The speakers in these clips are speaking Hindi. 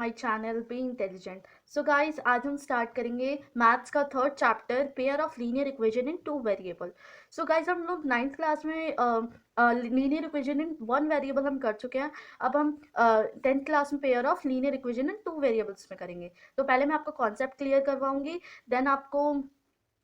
My channel be intelligent. So guys, आज हम स्टार्ट करेंगे मैथ्स का third chapter, pair of linear equation in two variable. So guys, हम लोग नाइन्थ क्लास में linear equation in one variable हम कर चुके हैं। अब हम टेंथ क्लास में pair of linear equation in two variables में करेंगे। तो पहले मैं आपको कॉन्सेप्ट क्लियर करवाऊंगी, देन आपको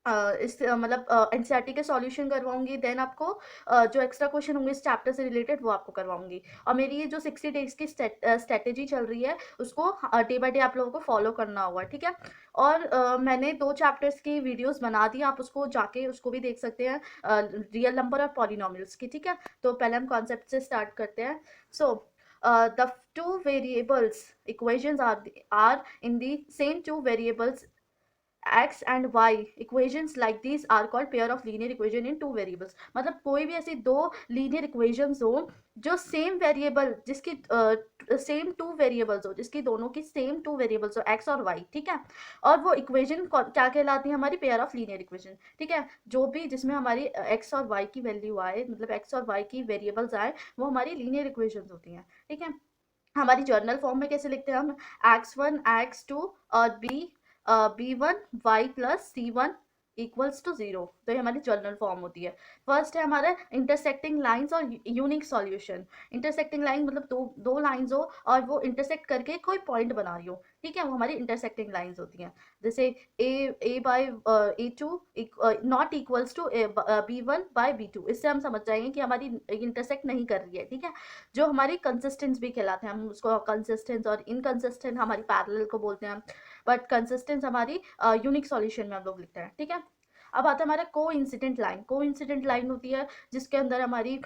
मतलब एनसीईआरटी के सॉल्यूशन करवाऊंगी, देन आपको जो एक्स्ट्रा क्वेश्चन होंगे इस चैप्टर से रिलेटेड वो आपको करवाऊंगी। और मेरी ये जो 60 डेज की स्ट्रेटेजी चल रही है उसको डे बाय डे आप लोगों को फॉलो करना होगा, ठीक है। और मैंने 2 चैप्टर्स की वीडियोस बना दी, आप उसको जाके उसको भी देख सकते हैं, रियल नंबर और पॉलिनोमियल्स की, ठीक है। तो पहले हम कॉन्सेप्ट से स्टार्ट करते हैं। सो the two variables equations are in the same two variables x and y equations like these are called pair of linear equation in two variables। मतलब कोई भी ऐसी दो लीनियर इक्वेशंस हो जो सेम वेरिएबल जिसकी सेम टू वेरिएबल्स हो, जिसकी दोनों की सेम टू वेरिएबल्स हो x और y, ठीक है। और वो इक्वेशन क्या कहलाती है? हमारी पेयर ऑफ लीनियर इक्वेशन, ठीक है। जो भी जिसमें हमारी x और y की वैल्यू आए, मतलब x और y की वेरिएबल्स आए, वो हमारी लीनियर इक्वेशंस होती हैं, ठीक है। हमारी जर्नल फॉर्म में कैसे लिखते हैं हम? x1 x2 और b1 y plus c1 equals to 0। तो ये हमारी जर्नल फॉर्म होती है। फर्स्ट है हमारा इंटरसेक्टिंग लाइंस और यूनिक सॉल्यूशन। इंटरसेक्टिंग लाइन मतलब दो दो लाइंस हो और वो इंटरसेक्ट करके कोई पॉइंट बना रही हो, ठीक है, वो हमारी इंटरसेक्टिंग लाइंस होती हैं। जैसे a by a2 not equals to b1/b2। इससे हम समझ जाएंगे कि हमारी इंटरसेक्ट नहीं कर रही है, ठीक है। जो हमारी कंसिस्टेंस भी कहलाते हैं, हम उसको कंसिस्टेंस और इनकंसिस्टेंट हमारी पैरेलल को बोलते हैं, बट कंसिस्टेंस हमारी यूनिक सॉल्यूशन में हम लोग लिखते हैं, ठीक है। अब आता है हमारा को इंसिडेंट लाइन। को इंसिडेंट लाइन होती है जिसके अंदर हमारी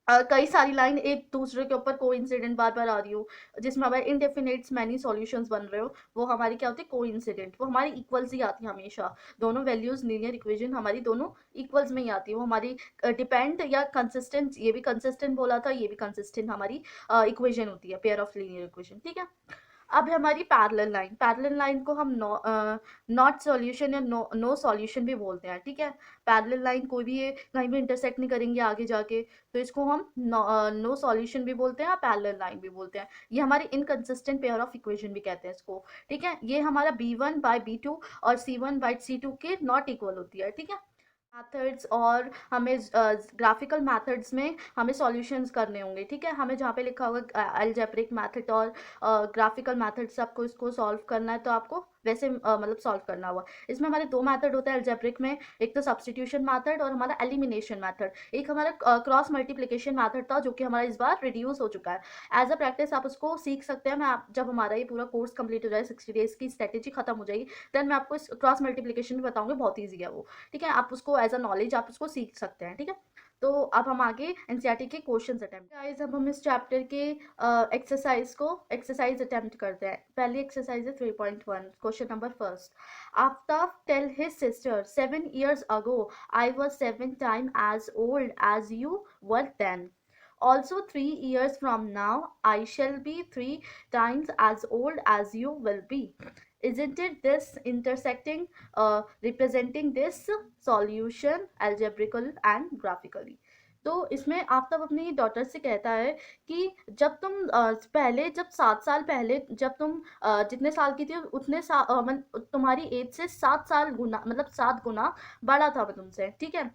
कई सारी लाइन एक दूसरे के ऊपर को इंसिडेंट बार बार आ रही हो, जिसमें हमारे इनडेफिनेट्स मैनी सॉल्यूशंस बन रहे हो, वो हमारी क्या होती है? को इंसिडेंट। वो हमारी इक्वल्स ही आती है हमेशा। दोनों वैल्यूज लीनियर इक्वेशन हमारी दोनों इक्वल्स में ही आती है। वो हमारी डिपेंड या कंसिस्टेंट, ये भी कंसिस्टेंट बोला था, ये भी कंसिस्टेंट हमारी इक्वेशन होती है, पेयर ऑफ लीनियर इक्वेशन, ठीक है। अब है हमारी पैरेलल लाइन। पैरेलल लाइन को हम नॉट सॉल्यूशन या नो सॉल्यूशन भी बोलते हैं, ठीक है। पैरेलल लाइन कोई भी ये कहीं भी इंटरसेक्ट नहीं करेंगे आगे जाके, तो इसको हम नो सॉल्यूशन भी बोलते हैं, पैरेलल लाइन भी बोलते हैं। ये हमारी इनकंसिस्टेंट पेयर ऑफ इक्वेशन भी कहते हैं इसको, ठीक है। ये हमारा b1/b2 और c1/c2 के नॉट इक्वल होती है, ठीक है। मैथड्स और हमें ग्राफिकल मैथड्स में हमें सॉल्यूशंस करने होंगे, ठीक है। हमें जहाँ पे लिखा होगा अलजेब्रिक मैथड और ग्राफिकल मैथड से आपको इसको सॉल्व करना है, तो आपको वैसे मतलब सॉल्व करना होगा। इसमें हमारे दो मैथड होते हैं अलजेब्रिक में, एक तो सब्स्टिट्यूशन मैथड और हमारा एलिमिनेशन मैथड। एक हमारा क्रॉस मल्टीप्लिकेशन मैथड था जो कि हमारा इस बार रिड्यूस हो चुका है। एज अ प्रैक्टिस आप उसको सीख सकते हैं। मैं आप जब हमारा ये पूरा कोर्स कंप्लीट हो जाए, 60 डेज की स्ट्रेटेजी खत्म हो जाएगी, देन मैं आपको इस क्रॉस मल्टीप्लिकेशन भी बताऊंगी, बहुत ईजी है वो, ठीक है। आप उसको एज अ नॉलेज आप उसको सीख सकते हैं, ठीक है। तो अब हम आगे एनसीईआरटी के क्वेश्चंस अटेम्प्ट गाइस। अब हम इस चैप्टर के एक्सरसाइज अटेम्प्ट करते हैं। पहली एक्सरसाइज है 3.1, question number first. Aftab tell his sister 7 years ago I was 7 times as old as you were then. Also 3 years from now I shall be 3 times as old as you will be. Isn't it this intersecting, representing this solution algebraical and graphically? तो इसमें आफ्ताब अपनी डॉटर से कहता है कि जब तुम पहले, जब 7 साल पहले, जब तुम जितने साल की थी उतने तुम्हारी एज से 7 साल गुना, मतलब 7 गुना बड़ा था मैं तुमसे, ठीक है।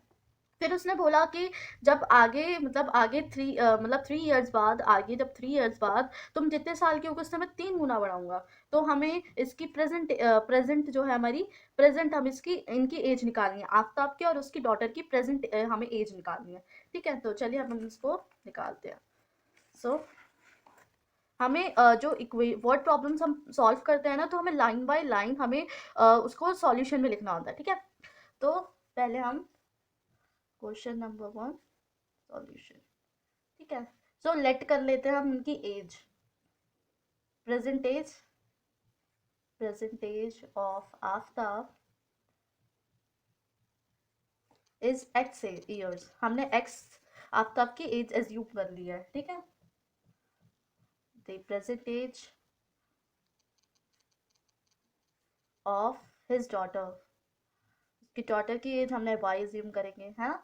फिर उसने बोला कि जब आगे, मतलब आगे मतलब 3 years बाद, आगे जब 3 years बाद तुम जितने साल के होगे उससे मैं 3 गुना बढ़ाऊंगा। तो हमें इसकी प्रेजेंट जो है हमारी प्रेजेंट, हम इसकी इनकी एज निकालनी है, आफ्ताब की और उसकी डॉटर की प्रेजेंट हमें एज निकालनी है, ठीक है। तो चलिए हम इसको निकालते हैं। सो हमें जो वर्ड प्रॉब्लम्स हम सॉल्व करते हैं ना, तो हमें लाइन बाय लाइन हमें उसको सॉल्यूशन में लिखना होता है, ठीक है। तो पहले हम क्वेश्चन नंबर 1 सॉल्यूशन, ठीक है। सो लेट कर लेते हैं हम इनकी age. Present age present age of Aftab is x years. हमने x आफ्ताब की एज एज्यूम कर ली है, ठीक है। The present age of his daughter, उसकी डॉटर की एज हमने y एज्यूम करेंगे, है ना।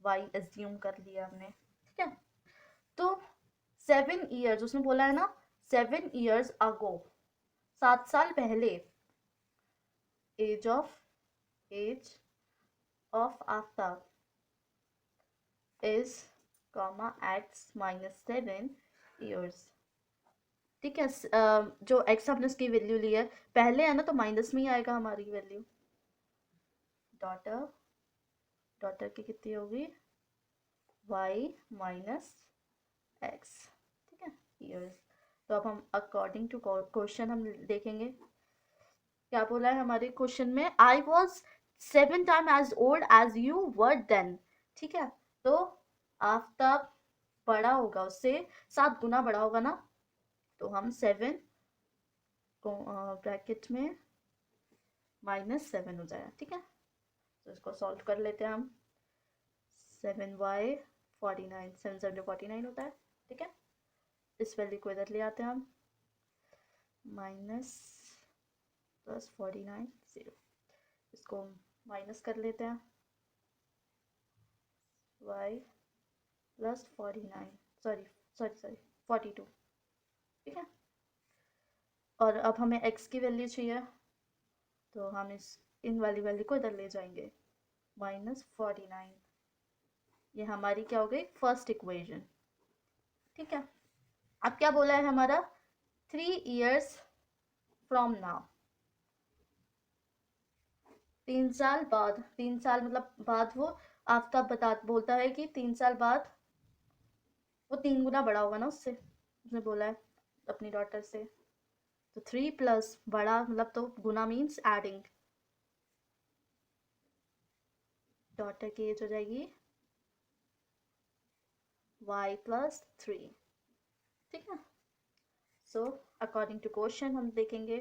y एज्यूम कर लिया हमने, ठीक है। तो 7 years उसने बोला है ना, 7 years ago, 7 साल पहले, age of Aftab is x -7 years। ठीक है, जो x हमने उसकी वैल्यू ली है पहले है ना, तो माइनस में ही आएगा हमारी वैल्यू। डॉटर डॉटर की कितनी होगी, y -x। ठीक है, ईयर्स। तो अब हम अकॉर्डिंग टू क्वेश्चन हम देखेंगे क्या बोला है हमारे क्वेश्चन में। I was 7 times as old as you were then. ठीक है, तो आफ्ताब बड़ा होगा उससे, 7 गुना बड़ा होगा ना, तो हम 7 को ब्रैकेट में -7 हो जाएगा। ठीक है, तो इसको सॉल्व कर लेते हैं हम। 7y 49, 7 7 49 होता है। ठीक है, इस वैल्यू को इधर ले आते हैं हम, माइनस प्लस 49 0, इसको माइनस कर लेते हैं, y plus 49, sorry sorry sorry 42। ठीक है, और अब हमें x की वैल्यू चाहिए, तो हम इन वाली वैल्यू को इधर ले जाएंगे, -49। ये हमारी क्या हो गई, फर्स्ट इक्वेशन। ठीक है, अब क्या बोला है हमारा, 3 years फ्रॉम नाउ, 3 साल बाद। 3 साल मतलब बाद वो आफ्ताब बोलता है कि 3 साल बाद वो 3 गुना बड़ा होगा ना उससे, उसने बोला है अपनी डॉटर से। तो 3 प्लस बड़ा मतलब, तो गुना मीन्स एडिंग, डॉटर की एज हो जाएगी y प्लस 3। ठीक है, सो अकॉर्डिंग टू क्वेश्चन हम देखेंगे,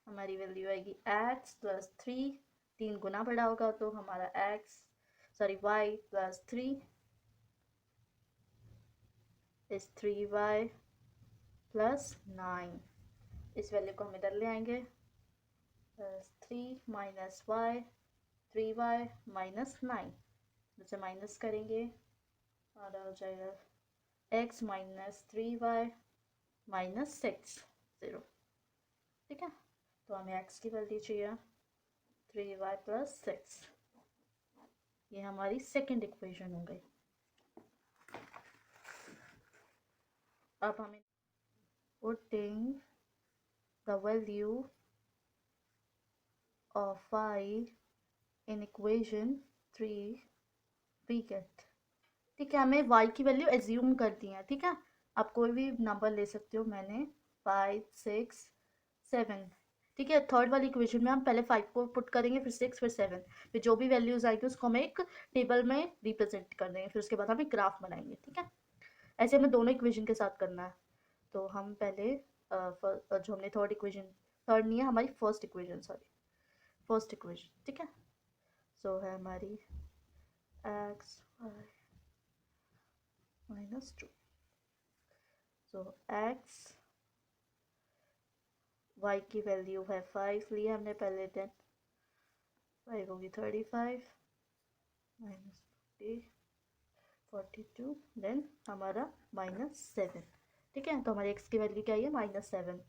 हमारी वैल्यू आएगी x प्लस 3, 3 गुना बड़ा होगा तो हमारा y plus 3 is 3y plus 9। इस वैल्यू को हम इधर ले आएंगे, plus 3 minus Y, 3y minus 9, जैसे माइनस करेंगे और हो जाएगा x माइनस 3y माइनस 6 0। ठीक है, तो हमें x की वैल्यू चाहिए 3y प्लस 6। ये हमारी सेकंड इक्वेशन हो गई। अब हमें putting the value of y in equation 3 we get. ठीक है, हमें y की वैल्यू एज्यूम कर दी है। ठीक है, आप कोई भी नंबर ले सकते हो, मैंने 5 6 7। ठीक है, थर्ड वाली इक्वेशन में हम पहले 5 को पुट करेंगे, फिर 6, फिर 7, फिर जो भी वैल्यूज आएगी उसको हम एक टेबल में रिप्रेजेंट कर देंगे, फिर उसके बाद हम एक ग्राफ बनाएंगे। ठीक है, ऐसे हमें दोनों इक्वेशन के साथ करना है। तो हम पहले जो हमने थर्ड इक्वेशन, थर्ड नहीं है हमारी first equation, sorry first equation. ठीक है, सो है हमारी x -2। सो x y की वैल्यू है 5 लिया हमने पहले, देन 5 होगी 35 -40 42, देन हमारा -7। ठीक है, तो हमारे x की वैल्यू क्या है, -7।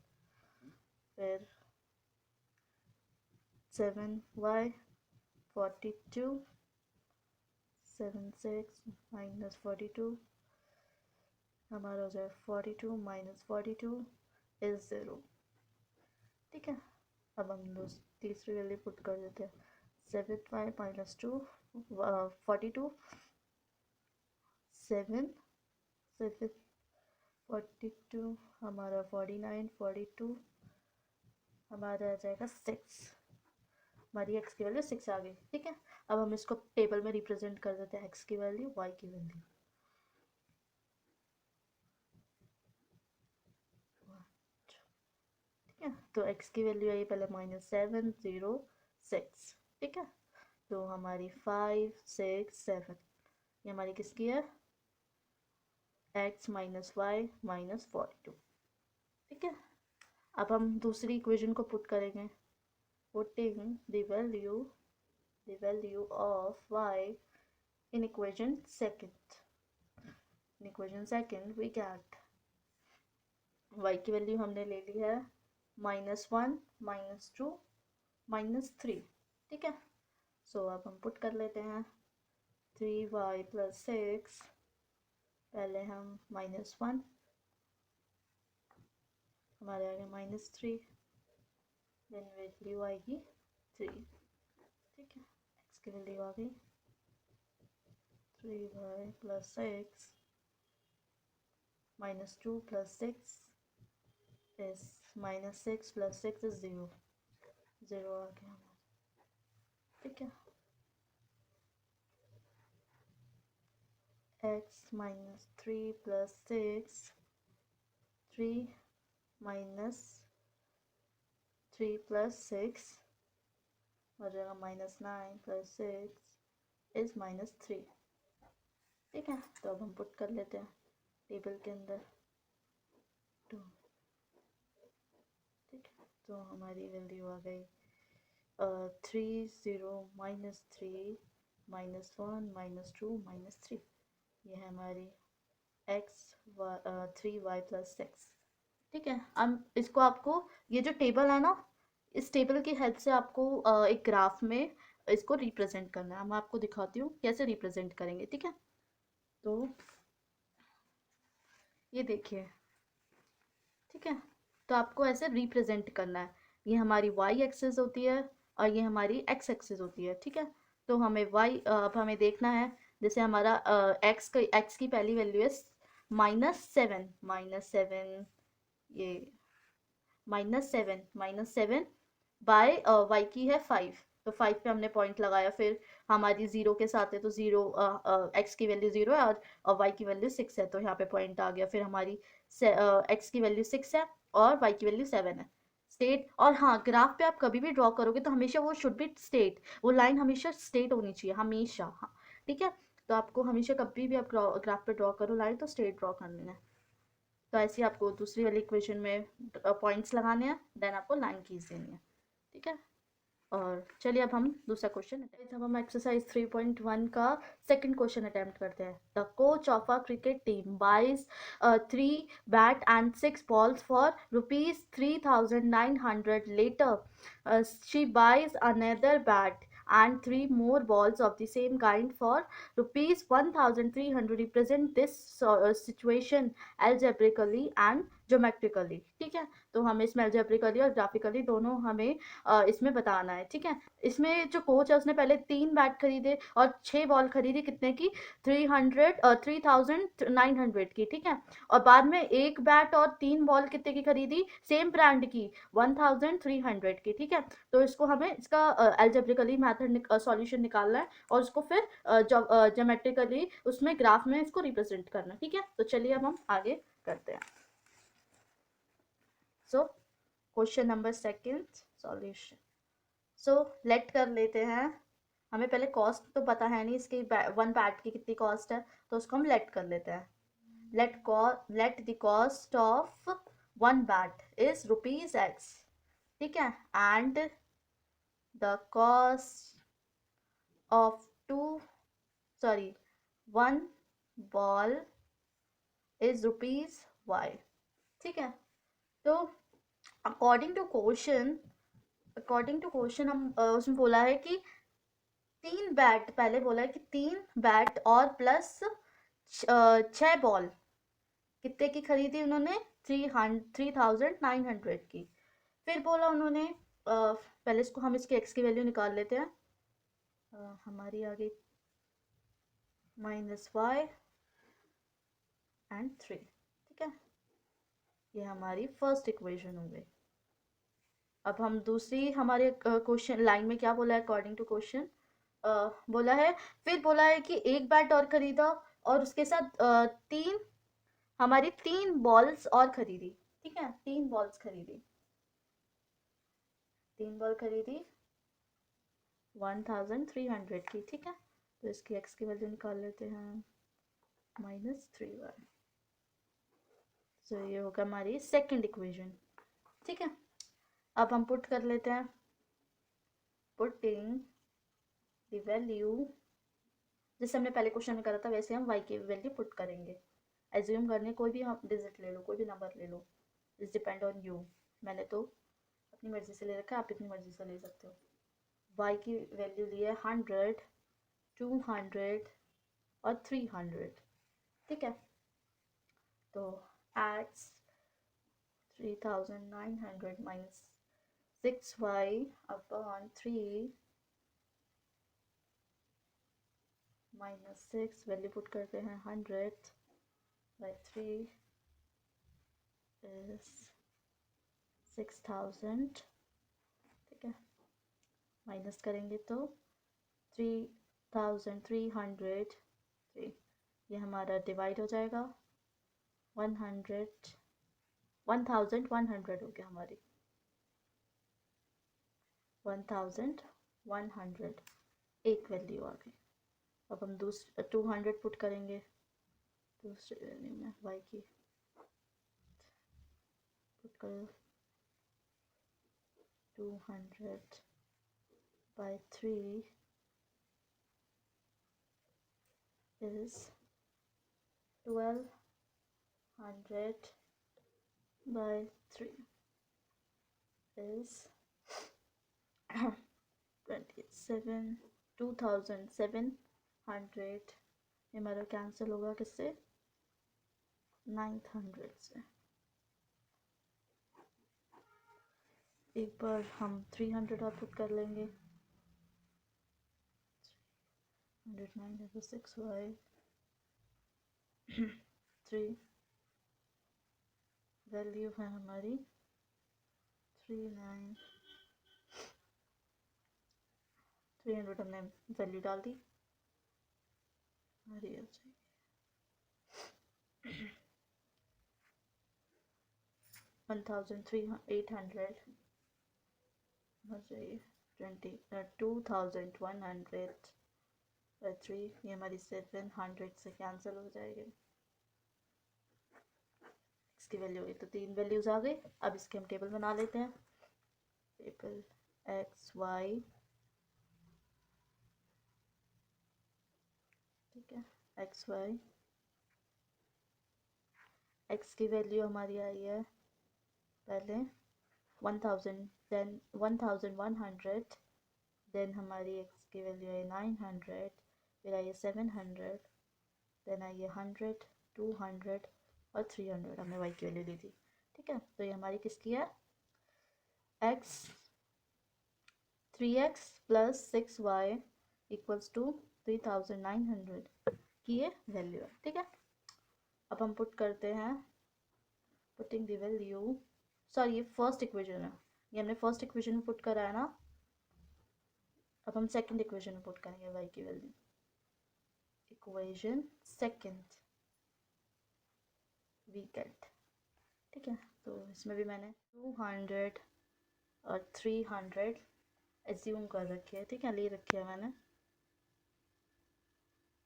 फिर 7y 42 7 6 -42, हमारा हो जाए 42 -42 इज 0। ठीक है, अब हम तीसरी वैल्यू पुट कर देते हैं, 7y -2 42 7 7 42, हमारा 49 42, हमारा आ जाएगा 6। हमारी x की वैल्यू 6 आ गई। ठीक है, अब हम इसको टेबल में रिप्रेजेंट कर देते हैं, x की वैल्यू y की वैल्यू। ठीक है, तो x की वैल्यू आई पहले -7 0 6। ठीक है, तो हमारी 5 6 7, ये हमारी किसकी है, x -y -42। ठीक है, अब हम दूसरी इक्वेशन को पुट करेंगे, putting the value of y in equation second, we get y की वैल्यू हमने ले ली है -1, -2, -3। ठीक है, सो अब हम पुट कर लेते हैं 3y + 6, पहले हम -1, हमारे आगे -3, देन वैल्यू आएगी 3। ठीक है, x की वैल्यू आ गई 3y + 6 -2 + 6 is -6 + 6 is 0, 0 आ गया हमारा। ठीक है, x -3 + 6, 3 -3 + 6 हो जाएगा -9 + 6 इज -3। ठीक है, तो अब हम पुट कर लेते हैं टेबल के अंदर 2। ठीक है, तो हमारी वैल्यू आ गई 3 0 -3 -1 -2 -3। ये है हमारी x 3y + 6। ठीक है, अब इसको आपको ये जो टेबल है ना, इस टेबल की हेल्प से आपको एक ग्राफ में इसको रिप्रेजेंट करना है। मैं आपको दिखाती हूँ कैसे रिप्रेजेंट करेंगे। ठीक है, तो ये देखिए। ठीक है, तो आपको ऐसे रिप्रेजेंट करना है। ये हमारी वाई एक्सिस होती है और ये हमारी एक्स एक्सिस होती है। ठीक है, तो हमें अब हमें देखना है, जैसे हमारा एक्स की पहली वैल्यू है -7, -7, ये -7 बाय वाई की है 5, तो 5 पे हमने पॉइंट लगाया, फिर हमारी 0 के साथ है तो 0, एक्स की वैल्यू 0 है और वाई की वैल्यू 6 है, तो यहाँ पे पॉइंट आ गया। फिर हमारी एक्स की वैल्यू 6 है और वाई की वैल्यू 7 है। स्टेट, और हाँ, ग्राफ पे आप कभी भी ड्रॉ करोगे तो हमेशा वो शुड बी स्टेट, वो लाइन हमेशा स्टेट होनी चाहिए, हमेशा। हाँ, ठीक है, तो आपको हमेशा कभी भी आप ग्राफ पे ड्रॉ करो लाइन तो स्ट्रेट ड्रॉ करनी है। तो ऐसे ही आपको दूसरी वाली इक्वेशन में पॉइंट्स लगाने हैं, देन आपको लाइन खींच देनी है। ठीक है, और चलिए अब हम दूसरा क्वेश्चन, अब हम एक्सरसाइज 3.1 का सेकंड क्वेश्चन अटेम्प्ट करते हैं। The coach of a cricket team buys 3 bat and 6 balls for ₹3,900। Later she buys another bat and 3 more balls of the same kind for ₹1,300। represent this situation algebraically and geometrically। ठीक है, तो हमें इसमें algebraically और ग्राफिकली दोनों हमें इसमें बताना है। ठीक है, इसमें जो कोच है उसने पहले 3 बैट खरीदे और 6 बॉल खरीदी, कितने की? 3,900 की। ठीक है, और बाद में एक बैट और 3 बॉल कितने की खरीदी? सेम ब्रांड की, 1,300 की। ठीक है, तो इसको हमें इसका एल्जेब्रिकली मैथड सॉल्यूशन निकालना है और उसको फिर ज्योमेट्रिकली उसमें ग्राफ में इसको रिप्रेजेंट करना है। ठीक है, तो चलिए अब हम आगे करते हैं। So question number second, solution. So let कर लेते हैं, हमें पहले कॉस्ट तो पता है नहीं इसकी, 1 बैट की कितनी कॉस्ट है, तो उसको हम लेट कर लेते हैं। Let the cost of 1 bat is ₹x। ठीक है, and the cost of 1 ball is ₹y। ठीक है, तो अकॉर्डिंग टू क्वेश्चन हम उसमें बोला है कि 3 बैट, पहले बोला है कि 3 बैट और प्लस 6 बॉल कितने की खरीदी उन्होंने? 3,900 की। फिर बोला उन्होंने पहले इसको हम इसके एक्स की वैल्यू निकाल लेते हैं। हमारी आ गई -y एंड 3। ठीक है, ये हमारी फर्स्ट इक्वेशन हो गई। अब हम दूसरी, हमारे क्वेश्चन लाइन में क्या बोला है अकॉर्डिंग टू क्वेश्चन, बोला है, फिर बोला है कि एक बैट और खरीदा और उसके साथ 3 बॉल्स और खरीदी। ठीक है, 3 बॉल्स खरीदी, 3 बॉल खरीदी 1,300 की। ठीक है, तो इसकी एक्स की वैल्यू निकाल लेते हैं -3y। तो ये होगा हमारी सेकंड इक्वेशन। ठीक है, अब हम पुट कर लेते हैं, पुटिंग द वैल्यू, जैसे हमने पहले क्वेश्चन में करा था वैसे हम y की वैल्यू पुट करेंगे। एज्यूम करने, कोई भी हम डिजिट ले लो, कोई भी नंबर ले लो। Is depend on you. मैंने तो अपनी मर्ज़ी से ले रखा है, आप अपनी मर्ज़ी से ले सकते हो। y की वैल्यू ली है 100, 200 और 300। ठीक है, तो x 3900 minus 6y upon 3 minus 6, value put करते हैं 100 बाई 3 इज 6000। ठीक है, माइनस करेंगे तो 3300, ये हमारा डिवाइड हो जाएगा 1100 हो गया हमारी 1100 एक वैल्यू आ गई। अब हम दूसरे 200 पुट करेंगे दूसरे वैल्यू में, y की पुट करो 200 बाई 3 is 1200 by 3 is 27 2700। ये हमारा कैंसिल होगा किससे, 900 से। एक बार हम 300 और पुट कर लेंगे 109 6y 3 वैल्यू है हमारी 300 हमने वैल्यू डाल दी, हमारी हो जाएगी 1800 हो जाएगी 2100 बाई 3, ये हमारी 700 से कैंसिल हो जाएगी। इसकी वैल्यू हुई तो 3 वैल्यूज आ गई। अब इसके हम टेबल बना लेते हैं। टेबल एक्स वाई, ठीक है, एक्स वाई, एक्स की वैल्यू हमारी आई है पहले 1000, देन 1100, देन हमारी एक्स की वैल्यू आई 900, फिर आई 700, देन आई 100, 200 और 300। हमने वाई की वैल्यू ली थी। ठीक है, तो ये हमारी किसकी है, x 3x plus 6y equals to 3900 की ये वैल्यू है। ठीक है, अब हम पुट करते हैं, पुटिंग द वैल्यू, सॉरी ये फर्स्ट इक्वेशन है, ये हमने फर्स्ट इक्वेशन में पुट करा है ना। अब हम सेकंड इक्वेशन में पुट करेंगे y की value, equation second we get. ठीक है, तो इसमें भी मैंने 200 और 300 एज्यूम कर रखी है। ठीक है, ले रखी है मैंने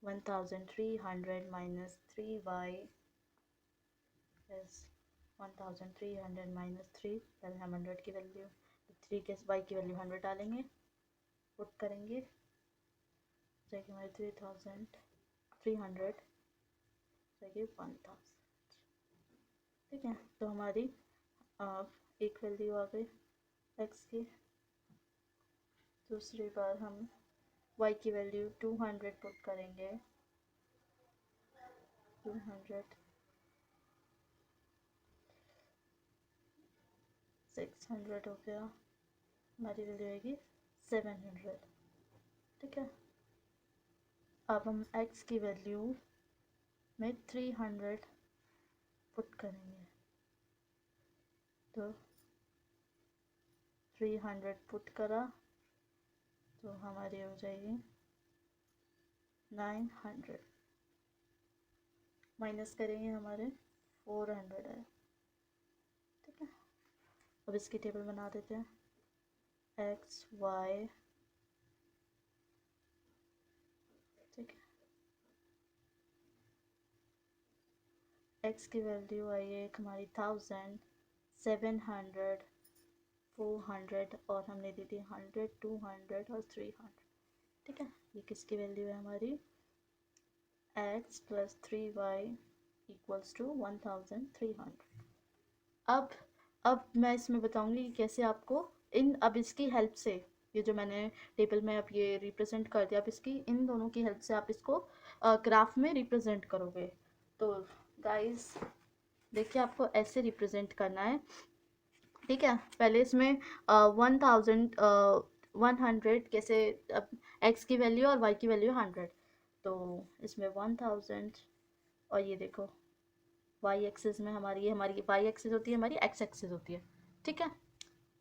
1300 माइनस 3y इज 1300 माइनस 3, पहले हम 100 की वैल्यू, 3 के y की वैल्यू 100 डालेंगे, पुट करेंगे, जाएगी हमारी 3300, जाएगी 1000। ठीक है, तो हमारी एक वैल्यू आ गई x की। दूसरी बार हम y की वैल्यू 200 पुट करेंगे, 200 600 हो गया, हमारी वैल्यू आएगी 700। ठीक है, अब हम x की वैल्यू में 300 पुट करेंगे, तो 300 पुट करा तो हमारी हो जाएगी 900, माइनस करेंगे हमारे 400 है। ठीक है, अब इसकी टेबल बना देते हैं, एक्स वाई, ठीक है, एक्स की वैल्यू आई है हमारी 1000, 700, 400 और हमने दी थी 100, 200 और 300। ठीक है, ये किसकी वैल्यू है हमारी, x plus 3y equals to 1300। अब अब मैं इसमें बताऊंगी कि कैसे आपको अब इसकी हेल्प से, ये जो मैंने टेबल में अब ये रिप्रेजेंट कर दिया, अब इसकी इन दोनों की हेल्प से आप इसको ग्राफ में रिप्रेजेंट करोगे। तो गाइस देखिए, आपको ऐसे रिप्रेजेंट करना है, ठीक है। पहले इसमें 1,100 कैसे, एक्स की वैल्यू और वाई की वैल्यू 100, तो इसमें 1000, और ये देखो वाई एक्सिस में हमारी वाई एक्सिस होती है, हमारी एक्स एक्सिस होती है, ठीक है।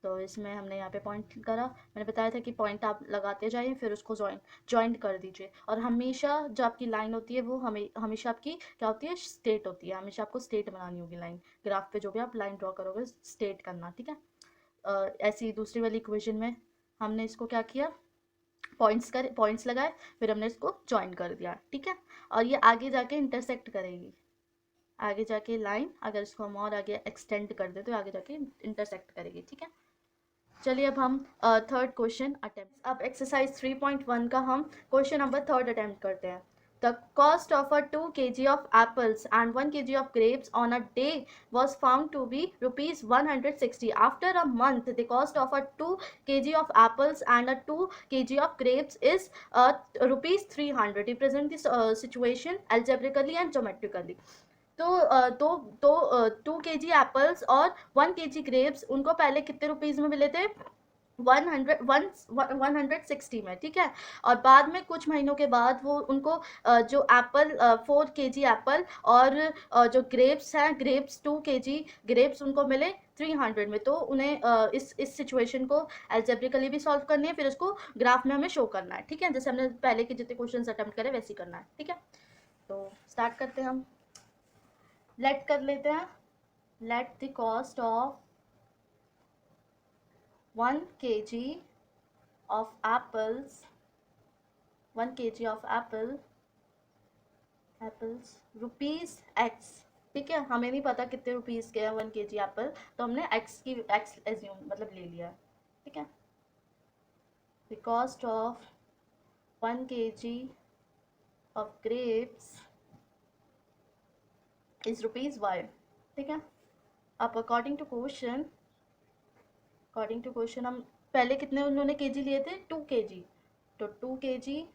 तो इसमें हमने यहाँ पे पॉइंट करा, मैंने बताया था कि पॉइंट आप लगाते जाइए, फिर उसको ज्वाइंट कर दीजिए, और हमेशा जो आपकी लाइन होती है वो हमेशा आपकी क्या होती है, स्टेट होती है, हमेशा आपको स्टेट बनानी होगी लाइन, ग्राफ पे जो भी आप लाइन ड्रॉ करोगे स्टेट करना, ठीक है। ऐसी दूसरी वाली इक्वेशन में हमने इसको क्या किया, पॉइंट्स लगाए, फिर हमने इसको ज्वाइन कर दिया, ठीक है। और ये आगे जाके इंटरसेक्ट करेगी, आगे जाके लाइन अगर इसको हम और आगे एक्सटेंड कर दे तो आगे जाके इंटरसेक्ट करेगी, ठीक है। चलिए अब हम थर्ड क्वेश्चन अटेम्प्ट, अब एक्सरसाइज 3.1 का हम क्वेश्चन नंबर थर्ड अटेम्प्ट करते हैं। The cost of a 2 kg of apples and 1 kg of grapes on a day was found to be rupees 160. After a month, the cost of a 2 kg of apples and a 2 kg of grapes is rupees 300. Represent this situation algebraically and geometrically. तो 2 kg एप्पल्स और 1 kg ग्रेप्स उनको पहले कितने रुपीज़ में मिले थे, 160 में, ठीक है। और बाद में कुछ महीनों के बाद वो उनको जो एप्पल 4 kg एप्पल और जो ग्रेप्स हैं, ग्रेप्स 2 kg ग्रेप्स उनको मिले 300 में। तो उन्हें इस सिचुएशन को एल्जेब्रिकली भी सॉल्व करनी है, फिर उसको ग्राफ में हमें शो करना है, ठीक है, जैसे हमने पहले के जितने क्वेश्चन अटेम्प्ट करे वैसे ही करना है, ठीक है। तो स्टार्ट करते हैं हम, लेट कर लेते हैं, let the cost of 1 kg of apples, 1 kg of apples rupees x, ठीक है। हमें नहीं पता कितने रुपीज के हैं 1 kg एप्पल, तो हमने एक्स एज्यूम मतलब ले लिया, ठीक है। The cost of 1 kg of grapes is rupees y, ठीक है। अब अकॉर्डिंग टू क्वेश्चन हम पहले कितने उन्होंने केजी लिए थे, 2 kg, तो 2 kg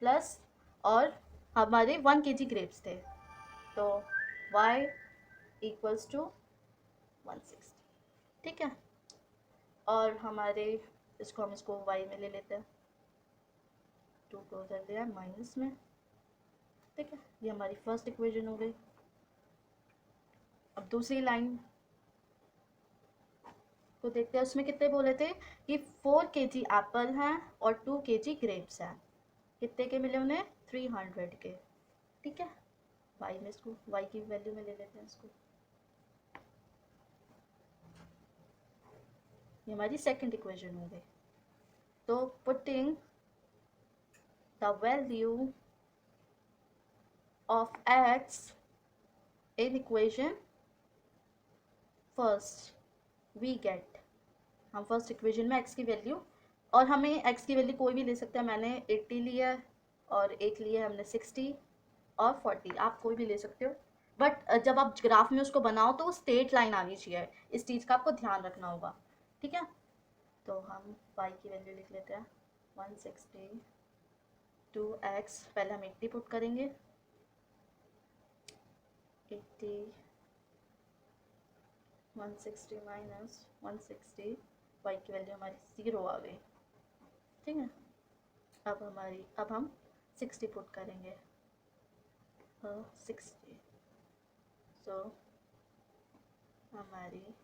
प्लस और हमारे 1 kg ग्रेप्स थे, तो y इक्वल्स टू 160, ठीक है। और हमारे इसको y में ले लेते हैं, 2 को उधर दिया माइनस में, ठीक है। ये हमारी फर्स्ट इक्वेशन हो गई। अब दूसरी लाइन को देखते हैं, उसमें कितने बोले थे कि 4 kg एप्पल हैं और 2 kg ग्रेप्स हैं, कितने के मिले उन्हें, 300 के, ठीक है। वाई में इसको वाई की वैल्यू में ले लेते हैं इसको, ये हमारी सेकंड इक्वेशन हो गई। तो putting the value of x in equation first we get, हम फर्स्ट इक्वेशन में एक्स की वैल्यू, और हमें एक्स की वैल्यू कोई भी ले सकते हैं, मैंने 80 लिया है और एक लिया है हमने 60 और 40, आप कोई भी ले सकते हो, बट जब आप ग्राफ में उसको बनाओ तो वो स्ट्रेट लाइन आनी चाहिए, इस चीज़ का आपको ध्यान रखना होगा, ठीक है। तो हम y की वैल्यू लिख लेते हैं 160, 2x, पहले हम 80 पुट करेंगे, 80, 160 माइनस 160, y की वैल्यू हमारी 0 आ गई, ठीक है। अब हम 60 पुट करेंगे, 60, सो हमारी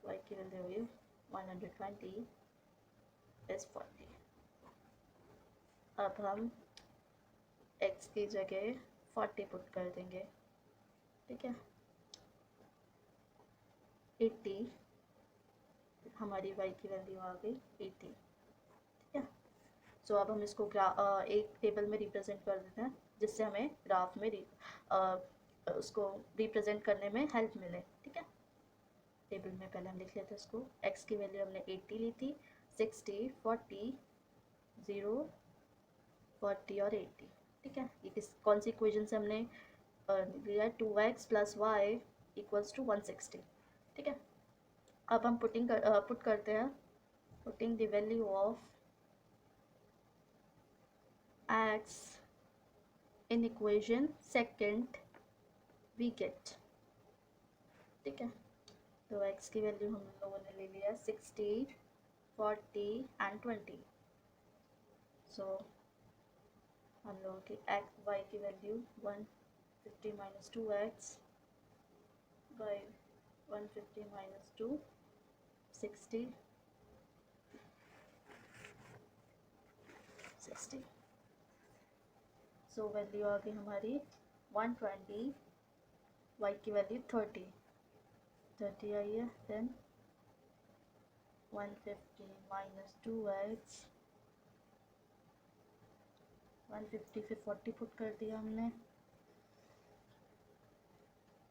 y की वैल्यू हुई 120 इज 40। अब हम x की जगह 40 पुट कर देंगे, ठीक है। 80, हमारी y की वैल्यू आ गई 80, ठीक है। सो अब हम इसको एक टेबल में रिप्रेजेंट कर देते हैं, जिससे हमें ग्राफ में उसको रिप्रेजेंट करने में हेल्प मिले, ठीक है। टेबल में पहले हम लिख लेते हैं इसको, x की वैल्यू हमने 80 ली थी, 60, 40, 0, 40 और 80, ठीक है। ये कौन सी इक्वेशन से हमने लिया है, 2x plus y equals to 160, ठीक है। अब हम पुट करते हैं, putting the value of x in equation second we get. ठीक है, तो x की वैल्यू हम लोगों ने ले लिया 60, 40 एंड 20। सो हम लोगों की x y की value 150 minus 2x by 150 minus 2 60 60। So value आ गई हमारी 120, y की वैल्यू 30 आई है। देन 150 माइनस 2x, 150 फिर 40 पुट कर दिया हमने,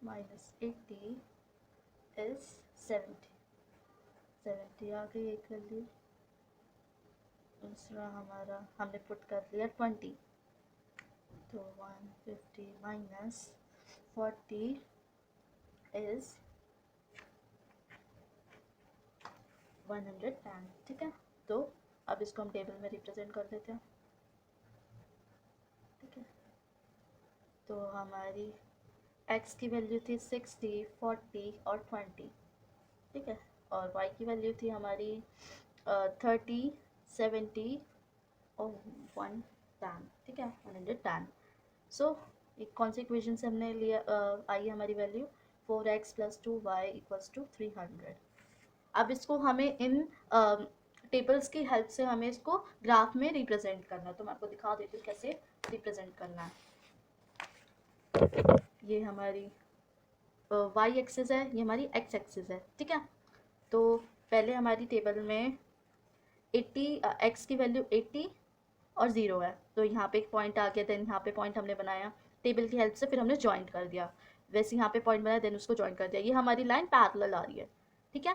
माइनस 80 इज 70 आ गई एक वैल्यू। दूसरा हमारा हमने पुट कर लिया 20, तो 150 माइनस 40 इज 110। ठीक है, तो अब इसको हम टेबल में रिप्रेजेंट कर देते हैं। ठीक है, तो हमारी x की वैल्यू थी 60, 40 और 20। ठीक है, और y की वैल्यू थी हमारी 30, 70 और 110। ठीक है, 110। सो एक कौन सी इक्वेशन से हमने लिया, आई हमारी value 4x plus 2y equals to 300। अब इसको हमें इन टेबल्स की हेल्प से हमें इसको ग्राफ में रिप्रेजेंट करना है। तो मैं आपको दिखा देती हूँ कैसे रिप्रेजेंट करना है। ये हमारी y एक्सिस है, ये हमारी x एक्सिस है। ठीक है, तो पहले हमारी टेबल में 80 x की वैल्यू 80 और 0 है, तो यहाँ पे एक पॉइंट आ गया। देन यहाँ पे पॉइंट हमने बनाया टेबल की हेल्प से, फिर हमने ज्वाइंट कर दिया। वैसे यहाँ पे पॉइंट बनाया, देन उसको ज्वाइंट कर दिया। ये हमारी लाइन पैरेलल आ रही है। ठीक है,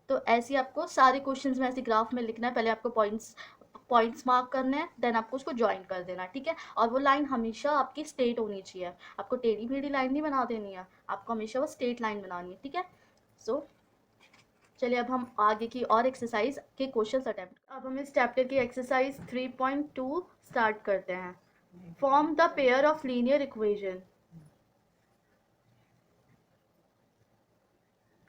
तो ऐसे आपको सारे क्वेश्चंस में ऐसे ग्राफ में लिखना है। पहले आपको पॉइंट्स मार्क करने हैं, देन आपको उसको ज्वाइन कर देना है। ठीक है, और वो लाइन हमेशा आपकी स्ट्रेट होनी चाहिए। आपको टेढ़ी मेढ़ी लाइन नहीं बना देनी है, आपको हमेशा वो स्ट्रेट लाइन बनानी है। ठीक है, सो चलिए अब हम आगे की और एक्सरसाइज के क्वेश्चंस अटेम्प्ट। अब हम इस चैप्टर की एक्सरसाइज 3.2 स्टार्ट करते हैं। Form the pair of linear equation.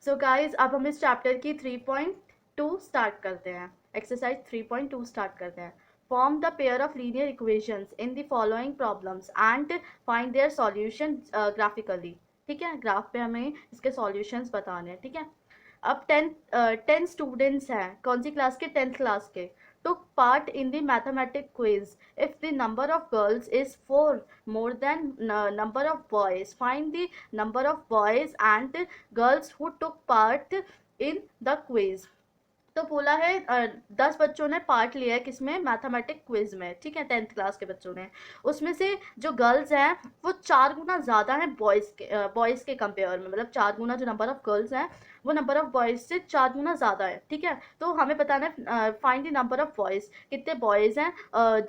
So guys अब हम इस चैप्टर की 3.2 स्टार्ट करते हैं, एक्सरसाइज 3.2 स्टार्ट करते हैं। Form the pair of linear equations in the following problems and find their solution graphically. ठीक है, ग्राफ पे हमें इसके सॉल्यूशंस बताने हैं। ठीक है, अब 10 स्टूडेंट्स हैं, कौन सी क्लास के, 10th क्लास के, took part in the mathematic quiz. If the number of girls is 4 more than number of boys, find the number of boys and girls who took part in the quiz. तो बोला है 10 बच्चों ने पार्ट लिया है किसमें, मैथमेटिक क्विज में। ठीक है, 10th क्लास के बच्चों ने। उसमें से जो गर्ल्स हैं वो 4 गुना ज़्यादा हैं बॉयज़ के कंपेयर में, मतलब 4 गुना जो नंबर ऑफ गर्ल्स हैं वो नंबर ऑफ बॉयज़ से 4 गुना ज़्यादा है। ठीक है, तो हमें बताना है find the number of boys, कितने बॉयज़ हैं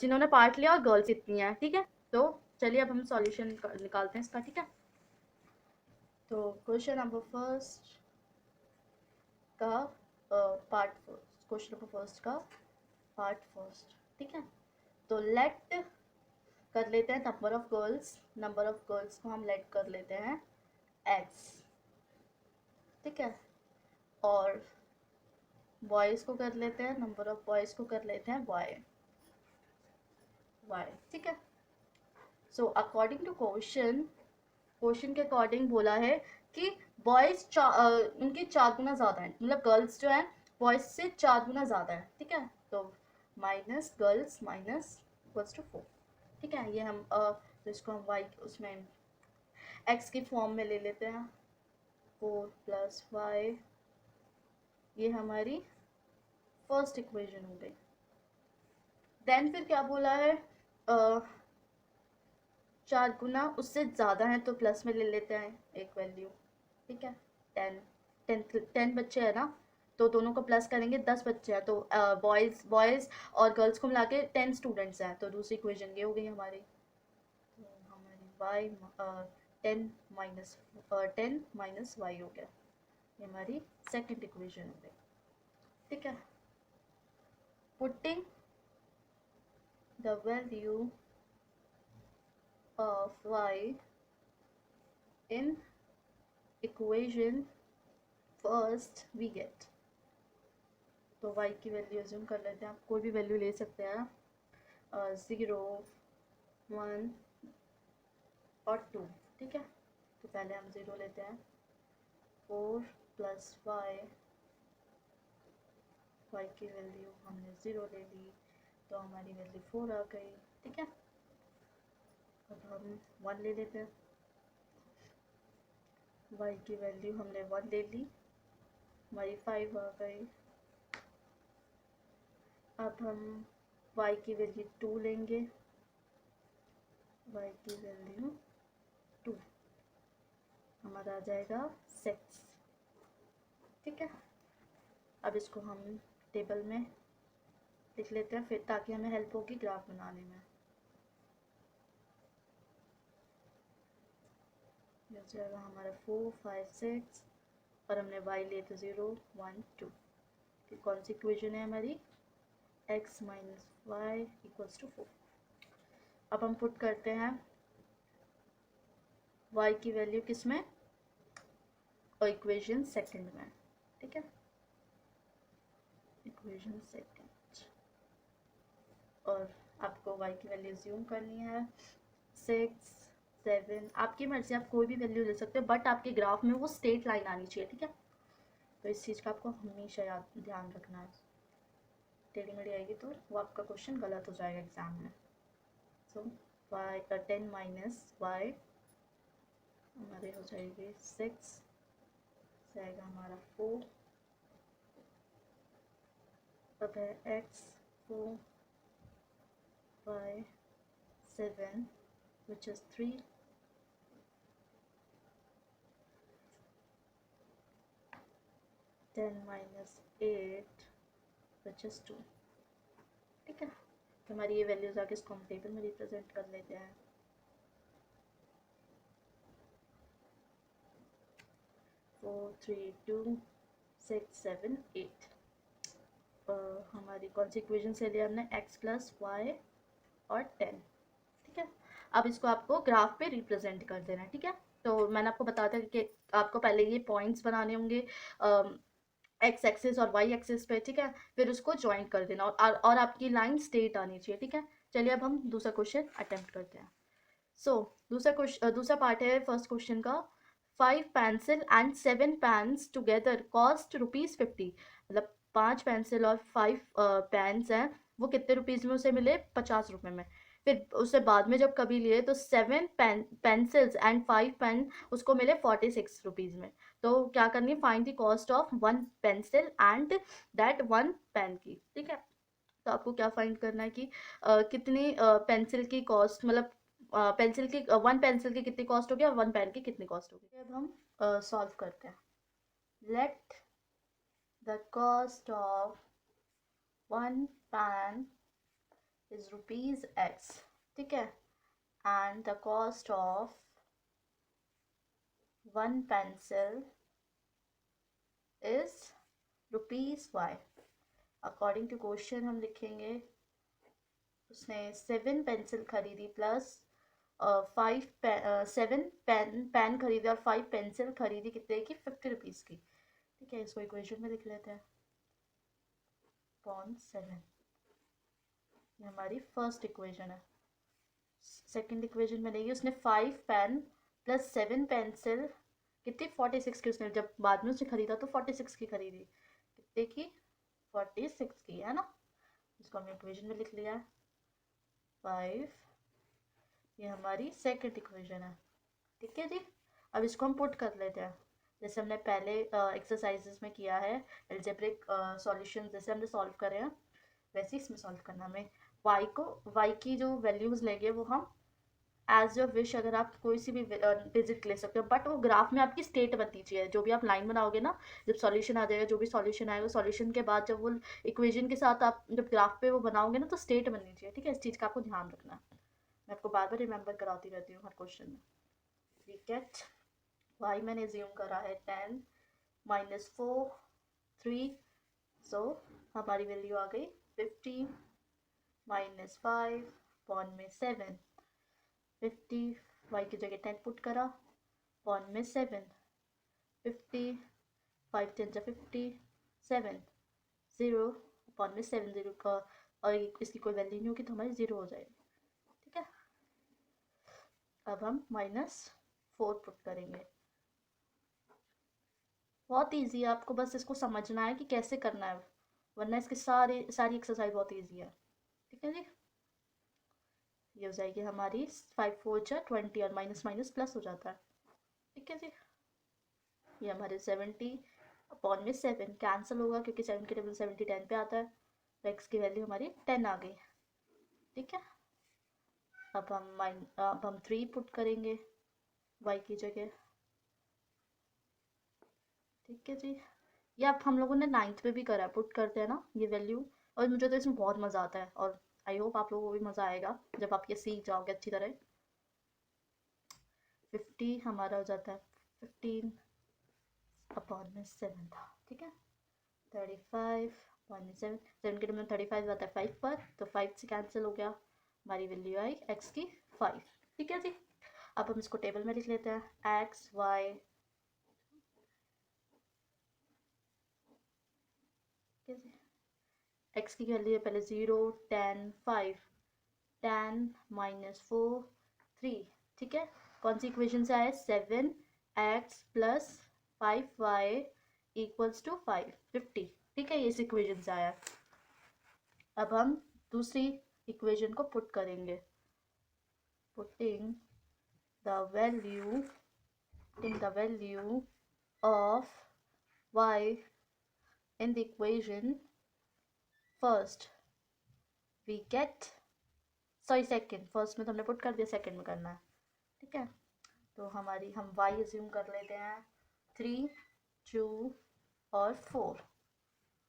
जिन्होंने पार्ट लिया और गर्ल्स इतनी हैं। ठीक है, तो चलिए अब हम सॉल्यूशन निकालते हैं इसका। ठीक है, तो क्वेश्चन नंबर फर्स्ट का part first, question number first का पार्ट फर्स्ट। ठीक है, तो लेट कर लेते हैं नंबर ऑफ गर्ल्स को हम लेट कर लेते हैं x। ठीक है, और बॉयज़ को कर लेते हैं, नंबर ऑफ बॉयज़ को कर लेते हैं y। ठीक है, सो अकॉर्डिंग टू क्वेश्चन के अकॉर्डिंग बोला है कि बॉयज़ उनके 4 गुना ज़्यादा हैं, मतलब गर्ल्स जो हैं बॉयज़ से 4 गुना ज़्यादा है। ठीक है, तो minus girls minus equals to 4। ठीक है, ये हम तो इसको हम y उसमें x की फॉर्म में ले लेते हैं, 4 प्लस वाई, ये हमारी फर्स्ट इक्वेशन हो गई। देन फिर क्या बोला है, 4 गुना उससे ज़्यादा है तो प्लस में ले लेते हैं एक वैल्यू। ठीक है, 10 बच्चे हैं ना, तो दोनों को प्लस करेंगे, 10 बच्चे हैं, तो बॉयज़ और गर्ल्स को मिला के 10 स्टूडेंट्स हैं, तो दूसरी इक्वेशन ये हो गई हमारी। तो हमारी y 10 माइनस वाई हो गया, ये हमारी सेकंड इक्वेशन हो गई, ठीक है। Putting the value of y in equation first we get. तो y की वैल्यू अज्यूम कर लेते हैं, आप कोई भी वैल्यू ले सकते हैं, 0, 1 और 2, ठीक है। तो पहले हम 0 लेते हैं, 4 + y की वैल्यू हमने 0 ले ली, तो हमारी वैल्यू 4 आ गई, ठीक है। अब हम 1 ले लेते हैं, y की वैल्यू हमने 1 ले ली, हमारी 5 आ गई। अब हम y की वैल्यू 2 लेंगे, y की वैल्यू 2 हमारा आ जाएगा 6, ठीक है। अब इसको हम टेबल में लिख लेते हैं फिर, ताकि हमें हेल्प होगी ग्राफ बनाने में। ये जाएगा हमारा 4, 5, 6 और हमने y लिए तो 0, 1, 2। कौन सी इक्वेशन है हमारी? x - y = 4। अब हम पुट करते हैं y की वैल्यू किस में, और इक्वेशन सेकंड में, ठीक है, इक्वेशन सेकंड। और आपको y की वैल्यू ज्यूम करनी है 6, 7, आपकी मर्जी, आप कोई भी वैल्यू ले सकते हो, बट आपके ग्राफ में वो स्ट्रेट लाइन आनी चाहिए, ठीक है। तो इस चीज़ का आपको हमेशा याद ध्यान रखना है, टेढ़ी मेढ़ी आएगी तो वो आपका क्वेश्चन गलत हो जाएगा एग्जाम में। सो 10 - y हमारे हो जाएगी 6, जाएगा हमारा 4, अब है x 4, y 7 which is 3, 10 - 8 which is 2, ठीक है। तो हमारी ये वैल्यूज आके इसको हम टेबल में रिप्रेजेंट कर लेते हैं। 4, 3, 2, 6, 7, 8। हमारी कौन सी इक्वेशन से लिया हमने? x + y और 10, ठीक है। अब इसको आपको ग्राफ पे रिप्रेजेंट कर देना है, ठीक है। तो मैंने आपको बताया था कि आपको पहले ये पॉइंट्स बनाने होंगे एक्स एक्सिस और वाई एक्सिस पे, ठीक है। फिर उसको ज्वाइन कर देना और आपकी लाइन स्ट्रेट आनी चाहिए, ठीक है। चलिए अब हम दूसरा क्वेश्चन अटेम्प्ट करते हैं। सो दूसरा पार्ट है फर्स्ट क्वेश्चन का। 5 pencil and 7 pens together cost ₹50। मतलब 5 पेंसिल और 5 पेन्स हैं, वो कितने रुपीज़ में उसे मिले? 50 रुपये में। फिर उसे बाद में जब कभी लिए तो 7 पेंसिल्स एंड 5 पेन उसको मिले 46 रुपीज़ में। तो क्या करनी है? Find the cost of 1 pencil and that 1 pen की, ठीक है। तो आपको क्या फाइंड करना है कि कितनी पेंसिल की कॉस्ट, मतलब पेंसिल की 1 पेंसिल की कितनी कॉस्ट होगी और 1 पेन की कितनी कॉस्ट होगी। अब हम सॉल्व करते हैं। Let the cost of 1 pen is ₹x, ठीक है, and the cost of 1 pencil is ₹y। According to question हम लिखेंगे उसने 7 पेंसिल खरीदी प्लस 7 पेन खरीदे और 5 पेंसिल खरीदी, कितने की? 50 रुपीज़ की, ठीक है। इसको इक्वेशन में लिख लेते हैं, 0.7। ये हमारी फर्स्ट इक्वेशन है। सेकंड इक्वेशन बनेगी, उसने 5 पेन प्लस 7 पेंसिल, कितनी? 46 की। उसने जब बाद में उसने खरीदा तो 46 की खरीदी, कितने की? 46 की, है ना। इसको हमने इक्वेशन में लिख लिया है 5। ये हमारी सेकंड इक्वेशन है, ठीक है जी। अब इसको हम पुट कर लेते हैं, जैसे हमने पहले एक्सरसाइजेस में किया है, एल्जेब्रिक सॉल्यूशन जैसे हमने सॉल्व करे हैं, वैसे इसमें सॉल्व करना। हमें y की जो वैल्यूज़ लेंगे वो हम एज योर विश, अगर आप कोई सी भी डिजिट ले सकते हो, बट वो ग्राफ में आपकी स्टेट बननी चाहिए। जो भी आप लाइन बनाओगे ना, जब सॉल्यूशन आ जाएगा, जो भी सॉल्यूशन आएगा, सॉल्यूशन के बाद जब वो इक्वेशन के साथ आप जब ग्राफ पे वो बनाओगे ना, तो स्टेट बननी चाहिए, ठीक है। इस चीज़ का आपको ध्यान रखना है। मैं आपको बार बार रिमेंबर कराती रहती हूँ हर क्वेश्चन में। वी गेट y मैंने ज्यूम करा है 10, -4 3, सो हमारी वैल्यू आ गई 50 -5 पॉन में 7, 50 y की जगह 10 पुट करा, पॉन में 7, 50 5 10 जा 50 7 0 पॉन में 7 0 का, और इसकी कोई वैल्यू नहीं होगी तो हमारी 0 हो जाएगी। ठीक है, अब हम -4 पुट करेंगे। बहुत इजी है, आपको बस इसको समझना है कि कैसे करना है, वरना इसकी सारी एक्सरसाइज बहुत इजी है। ठीक है जी, ये हो जाएगी हमारी 5 4 जा 20 और माइनस माइनस प्लस हो जाता है। ठीक है जी, ये हमारे 70 अपॉन में 7 कैंसिल होगा क्योंकि 7 के टेबल 70 10 पे आता है, तो एक्स की वैल्यू हमारी 10 आ गई। ठीक है, अब हम 3 पुट करेंगे y की जगह। ठीक है जी, ये अब हम लोगों ने 9th में भी करा है, पुट करते हैं ना ये वैल्यू, और मुझे तो इसमें बहुत मज़ा आता है, और आई होप आप लोगों को भी मज़ा आएगा जब आप ये सीख जाओगे अच्छी तरह। 50 हमारा हो जाता है 15 अपॉन में 7 था। ठीक है, 35 7 7 के में 35 आता है 5 पर, तो 5 से कैंसिल हो गया, हमारी वैल्यू आई x की 5। ठीक है जी, अब हम इसको टेबल में लिख लेते हैं, x y x की वैल्यू है पहले 0 10 5 10 -4 3। ठीक है, कौन सी इक्वेशन से आया, 7x + 5y = 5 50। ठीक है, ये इस इक्वेशन से आया। अब हम दूसरी इक्वेशन को पुट करेंगे, putting the value of y in the equation first we get, sorry second, first में तो हमने पुट कर दिया, सेकंड में करना है। ठीक है, तो हमारी हम y एज्यूम कर लेते हैं 3 2 और 4,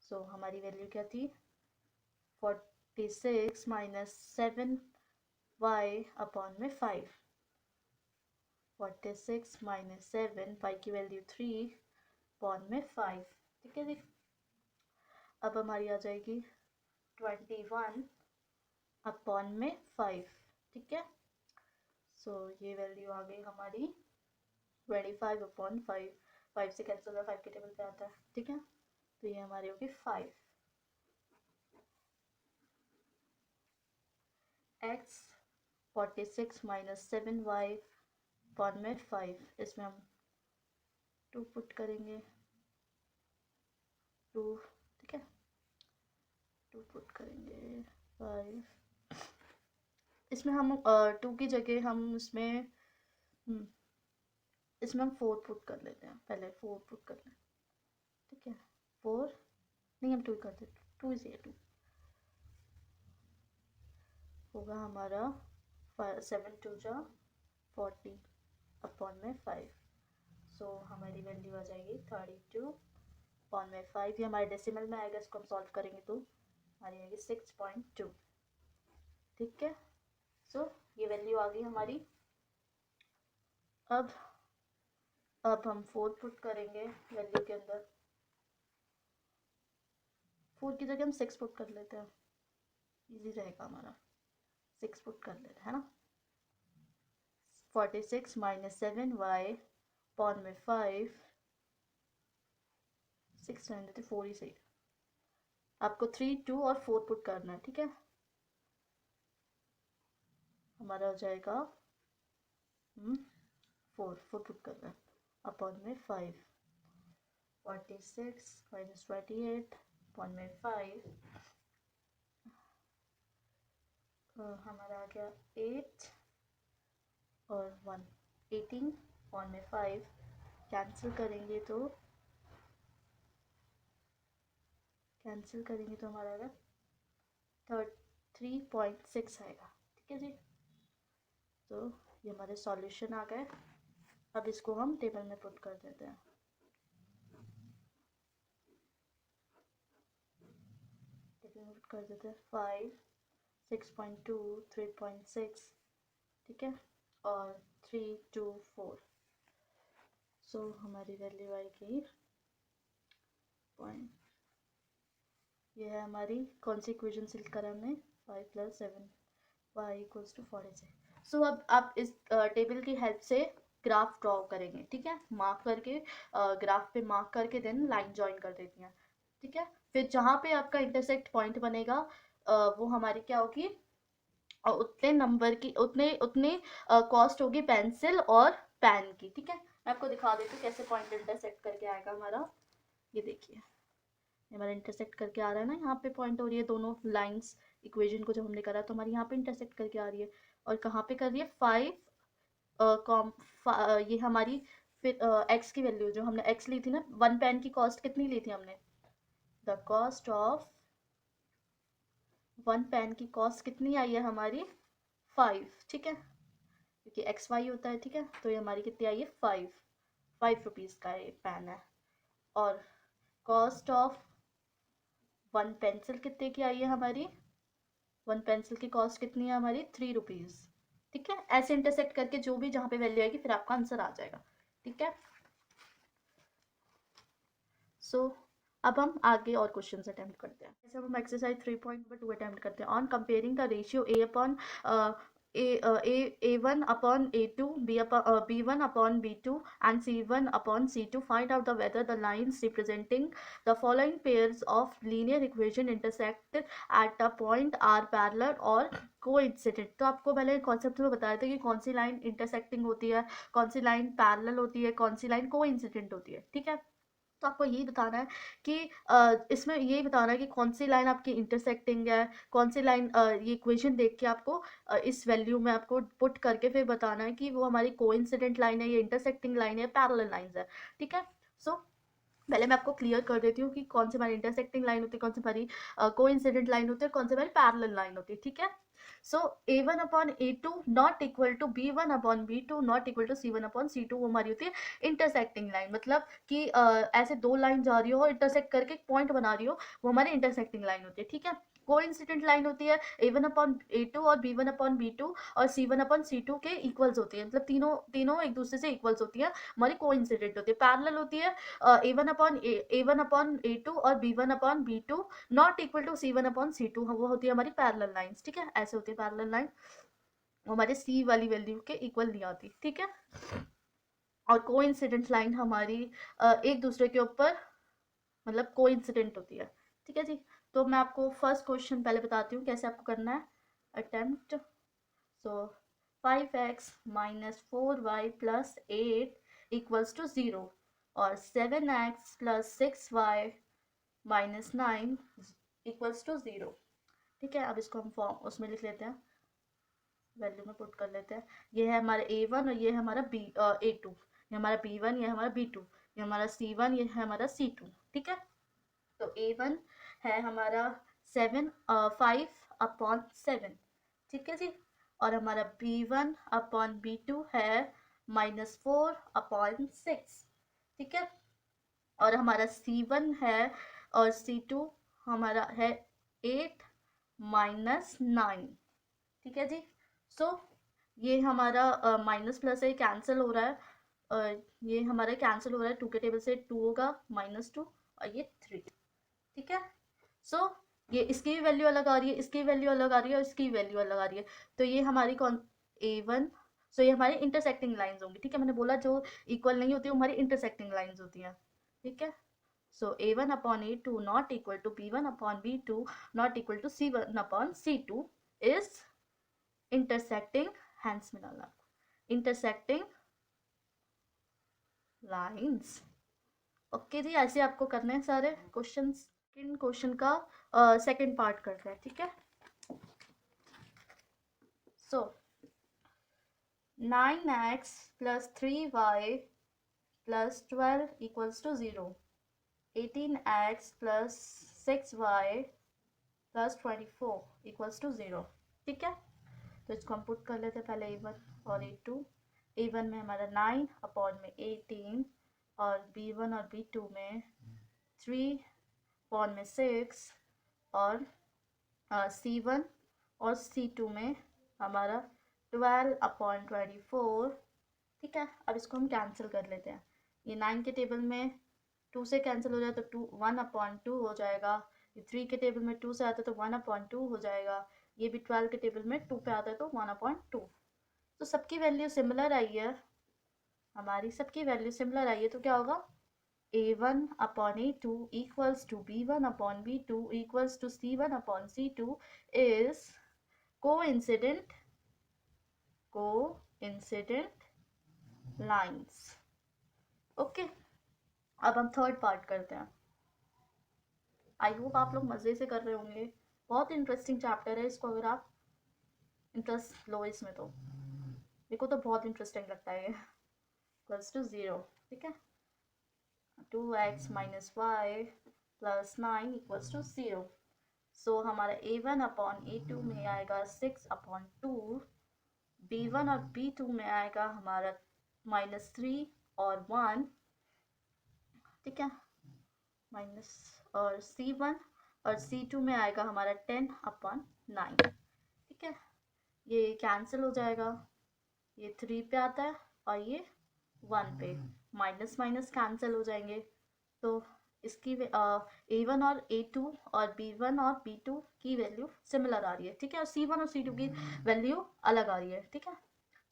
सो हमारी वैल्यू क्या थी 46 -7 y अपॉन में 5, 46 -7 y की वैल्यू 3 अपॉन में 5। ठीक है जी, अब हमारी आ जाएगी 21 अपॉन में 5। ठीक है, सो ये वैल्यू आ गई हमारी 25 अपॉन 5, 5 से कैंसिल होगा 5 के टेबल पे आता है। ठीक है, तो ये हमारी होगी 5 x 46 -7 y अपॉन में 5, इसमें हम 2 पुट करेंगे 2। ठीक है, 2 पुट करेंगे 5, इसमें हम 2 की जगह हम इसमें हम 4 पुट कर लेते हैं, पहले 4 पुट कर लें। ठीक है, 4 नहीं, हम 2 कर देते, 2 इज 2 होगा हमारा 7 2 जा 40 अपॉन में 5, सो हमारी वैल्यू आ जाएगी 32 अपॉन में 5। ये हमारे डेसिमल में आएगा, इसको हम सॉल्व करेंगे तो हमारी आएगी 6.2। ठीक है, सो ये वैल्यू आ गई हमारी। अब हम 4 पुट करेंगे वैल्यू के अंदर, 4 की जगह हम 6 पुट कर लेते हैं, इजी रहेगा हमारा, 6 पुट कर लेते हैं ना। 46 -7 y अपॉन में 5, 6 रहने देते, 4 ही सही, आपको 3 2 और 4 पुट करना है। ठीक है, हमारा हो जाएगा 4 पुट करना है अपॉन में 5, 46 -28 अपॉन में 5, हमारा आ गया 8 और 1 18 अपॉन में 5, कैंसिल करेंगे तो हमारा आएगा 3.6 आएगा। ठीक है जी, तो ये हमारे सॉल्यूशन आ गए। अब इसको हम टेबल में पुट कर देते हैं, टेबल में पुट कर देते हैं 5 6.2 3.6। ठीक है, और 3 2 4, सो हमारी वैल्यू आएगी पॉइंट, ये है हमारी कौन सी इक्वेशन सिल्क करा हमने, 5+7 y इक्वल्स टू 46। सो अब आप इस टेबल की हेल्प से ग्राफ ड्रॉ करेंगे, ठीक है, मार्क करके ग्राफ पे मार्क करके देन लाइन ज्वाइन कर देती हैं, ठीक है। फिर जहाँ पे आपका इंटरसेक्ट पॉइंट बनेगा वो हमारी क्या होगी, और उतने नंबर की उतने उतने कॉस्ट होगी पेंसिल और पेन की, ठीक है। मैं आपको दिखा देती हूँ कैसे पॉइंट इंटरसेक्ट करके आएगा हमारा। ये देखिए, ये हमारा इंटरसेक्ट करके आ रहा है ना, यहाँ पे पॉइंट हो रही है दोनों लाइंस, इक्वेशन को जब हमने करा तो हमारी यहाँ पे इंटरसेक्ट करके आ रही है। और कहाँ पे कर रही है, 5 ये हमारी फिर एक्स की वैल्यू जो हमने एक्स ली थी ना, 1 पेन की कॉस्ट कितनी ली थी हमने, द कॉस्ट ऑफ 1 पेन की कॉस्ट कितनी आई है हमारी, 5, ठीक है, क्योंकि एक्स वाई होता है, ठीक है। तो ये हमारी कितनी आई है, 5 रुपीज़ का ये पेन है। और कॉस्ट ऑफ 1 पेंसिल कितने की आई है हमारी, 1 पेंसिल की कॉस्ट कितनी है हमारी, 3 रुपीज़, ठीक है। ऐसे इंटरसेक्ट करके जो भी जहाँ पे वैल्यू आएगी फिर आपका आंसर आ जाएगा, ठीक है। सो अब हम आगे और क्वेश्चंस अटेम्प्ट करते हैं। जैसे अब हम एक्सरसाइज 3.2 अटेम्प्ट करते हैं, on comparing the ratio A upon A1 upon A2, B1 upon B2 and C1 upon C2, find out the whether the lines representing the following pairs of linear equation intersect at a point are parallel or coincident। तो आपको पहले कॉन्सेप्ट में बताया था कि कौन सी लाइन इंटरसेक्टिंग होती है, कौन सी लाइन पैरेलल होती है, कौन सी लाइन कोइंसिडेंट होती है, ठीक है। तो आपको यही बताना है कि इसमें यही बताना है कि कौन सी लाइन आपकी इंटरसेक्टिंग है, कौन सी लाइन ये इक्वेशन देख के आपको इस वैल्यू में आपको पुट करके फिर बताना है कि वो हमारी कोइंसिडेंट लाइन है, ये इंटरसेक्टिंग लाइन है, पैरेलल लाइंस है, ठीक है। सो पहले मैं आपको क्लियर कर देती हूँ कि कौन सी हमारी इंटरसेक्टिंग लाइन होती है, कौन सी हमारी कोइंसिडेंट लाइन होती है, कौन सी हमारी पैरेलल लाइन होती है, ठीक है। So A1 upon A2 not equal to B1 upon B2 not equal to C1 upon C2, वो हमारी होती है इंटरसेक्टिंग लाइन। मतलब कि ऐसे दो लाइन जा रही हो इंटरसेक्ट करके एक पॉइंट बना रही हो, वो हमारी इंटरसेक्टिंग लाइन होती है, ठीक है। कोइंसिडेंट लाइन होती है A1 अपॉन A2 और B1 अपॉन B2 और C1 अपॉन C2 के इक्वल्स होती है, मतलब तीनों तीनों एक दूसरे से इक्वल्स होती है, हमारी कोइंसिडेंट होती है। पैरेलल होती है A1 अपॉन A2 और B1 upon B2 not equal to C1 upon C2, वो होती है हमारी पैरेलल लाइंस, ठीक है। ऐसे होती है पैरेलल लाइन, वो हमारे C वाली वैल्यू के इक्वल नहीं आती, ठीक है। और कोइंसिडेंट लाइन हमारी एक दूसरे के ऊपर मतलब कोइंसिडेंट होती है, ठीक है जी। तो मैं आपको फर्स्ट क्वेश्चन पहले बताती हूँ कैसे आपको करना है attempt. So 5x minus 4y plus 8 equals to 0 और 7x plus 6y minus 9 equals to 0, ठीक है। अब इसको हम फॉर्म उसमें लिख लेते हैं, वैल्यू में पुट कर लेते हैं। ये है हमारा A1 और ये है हमारा A2, ये हमारा B1, ये हमारा B2, ये हमारा C1, ये है हमारा C2, ठीक है। तो A1 है हमारा 5/7, ठीक है जी। और हमारा B1/B2 है -4/6, ठीक है। और हमारा C1 है और C2 हमारा है 8-9, ठीक है जी। सो ये हमारा माइनस प्लस है, कैंसिल हो रहा है, ये हमारा कैंसिल हो रहा है, 2 के टेबल से 2 होगा, -2 और ये 3, ठीक है। सो ये इसकी भी वैल्यू अलग आ रही है, इसकी वैल्यू अलग आ रही है और इसकी वैल्यू अलग आ रही है। तो ये हमारी कौन, A1, सो ये हमारी इंटरसेक्टिंग लाइंस होंगी, ठीक है। मैंने बोला जो इक्वल नहीं होती वो हमारी इंटरसेक्टिंग लाइंस होती हैं, ठीक है। So A1 upon A2 not equal to B1 upon B2 not equal to C1 upon C2 is intersecting, hands मिलाना, इंटरसेक्टिंग लाइंस। ओके जी, ऐसे आपको करने हैं सारे क्वेश्चंस। सेकंड क्वेश्चन का सेकंड पार्ट करते हैं, ठीक है। So 9x plus 3y plus 12 equals to 0, 18x plus 6y plus 24 equals to 0, ठीक है। तो इसको हम पुट कर लेते हैं पहले A1 और A2। A1 में हमारा 9 अपॉन में 18 और B1 और B2 में 3 अपॉन में 6 और C1 और C2 में हमारा 12/24, ठीक है। अब इसको हम कैंसिल कर लेते हैं। ये 9 के टेबल में 2 से कैंसिल हो जाए तो 1/2 हो जाएगा। ये 3 के टेबल में 2 से आता है तो 1/2 हो जाएगा। ये भी 12 के टेबल में 2 पे आता है तो 1/2। तो सबकी वैल्यू सिमिलर आई है, हमारी सबकी वैल्यू सिमिलर आई है, तो क्या होगा, A1/A2 equals to B1/B2 equals to C1/C2 is coincident lines। Okay, अब हम थर्ड पार्ट करते हैं। आई होप आप लोग मज़े से कर रहे होंगे, बहुत इंटरेस्टिंग चैप्टर है। इसको अगर आप इंटरेस्ट लो इसमें तो मेरे को तो बहुत इंटरेस्टिंग लगता है ये। इक्वल्स टू 0, ठीक है, 2x - y + 9 equals to 0। So हमारा A1/A2 में आएगा 6/2, B1 और B2 में आएगा हमारा -3 और 1, ठीक है, माइनस, और C1 और C2 में आएगा हमारा 10/9, ठीक है। ये कैंसिल हो जाएगा, ये 3 पे आता है और ये 1 पे, माइनस माइनस कैंसिल हो जाएंगे। तो इसकी A1 और A2 और B1 और B2 की वैल्यू सिमिलर आ रही है, ठीक है, और C1 और C2 की वैल्यू अलग आ रही है, ठीक है।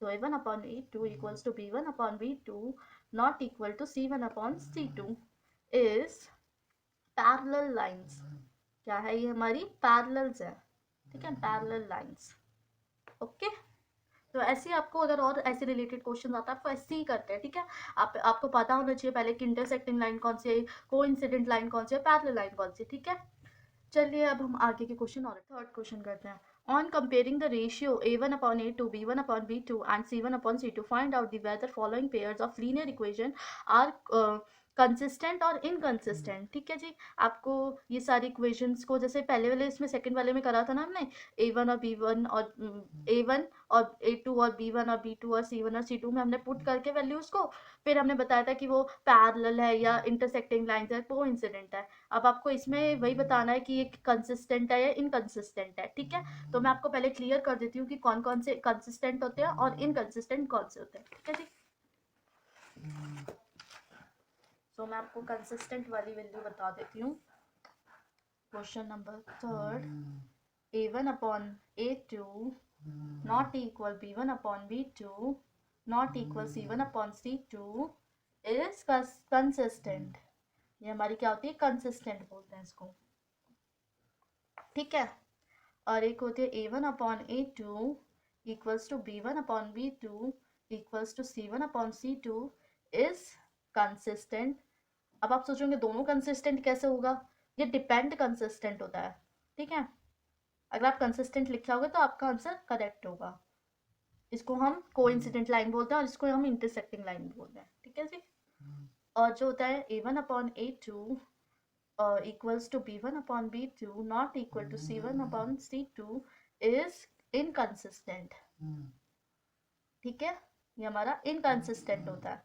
तो A1/A2 equals to B1/B2 not equal to C1/C2 is parallel lines. क्या है ये, हमारी पैरेलल्स है, ठीक है, पैरेलल लाइंस। ओके, तो ऐसे ही आपको अगर और ऐसे रिलेटेड क्वेश्चन आता है आपको ऐसे ही करते हैं, ठीक है। आपको पता होना चाहिए पहले कि इंटरसेक्टिंग लाइन कौन सी है, कोइंसिडेंट लाइन कौन सी है, पैरेलल लाइन कौन सी है, ठीक है। चलिए अब हम आगे के क्वेश्चन और थर्ड क्वेश्चन करते हैं। On comparing the ratio A1/A2, B1/B2 and C1/C2, find out the whether following pairs of linear equation are consistent और इनकंसिस्टेंट, ठीक है जी। आपको ये सारी इक्वेशंस को जैसे पहले वाले इसमें सेकंड वाले में करा था ना हमने, A1 और B1 और A1 और A2 और B1 और B2 और C1 और C2 में हमने पुट करके वैल्यूज को, फिर हमने बताया था कि वो पैरेलल है या इंटरसेक्टिंग लाइंस है, कोइंसिडेंट है। अब आपको इसमें वही बताना है कि ये कंसिस्टेंट है या इनकंसिस्टेंट है, ठीक है। तो मैं आपको पहले क्लियर कर देती हूँ कि कौन कौन से कंसिस्टेंट होते हैं और इनकंसिस्टेंट कौन से होते हैं, ठीक है जी। तो मैं आपको कंसिस्टेंट वाली वैल्यू बता देती हूँ। Question number third, A1/A2 not equal B1/B2 not equal C1/C2 is consistent। ये हमारी क्या होती है, कंसिस्टेंट बोलते हैं इसको, ठीक है। और एक होती है A1/A2 equals to B1/B2 equals to C1/C2 is consistent। अब आप सोचोगे दोनों कंसिस्टेंट कैसे होगा, ये डिपेंड कंसिस्टेंट होता है, ठीक है। अगर आप कंसिस्टेंट लिखा होगा तो आपका आंसर करेक्ट होगा। इसको हम कोइंसिडेंट लाइन बोलते हैं और इसको हम इंटरसेक्टिंग लाइन बोलते हैं, ठीक है जी। और जो होता है A1/A2 equals to B1/B2 not equal to C1/C2 is inconsistent, ठीक है, ये हमारा इनकंसिस्टेंट होता है,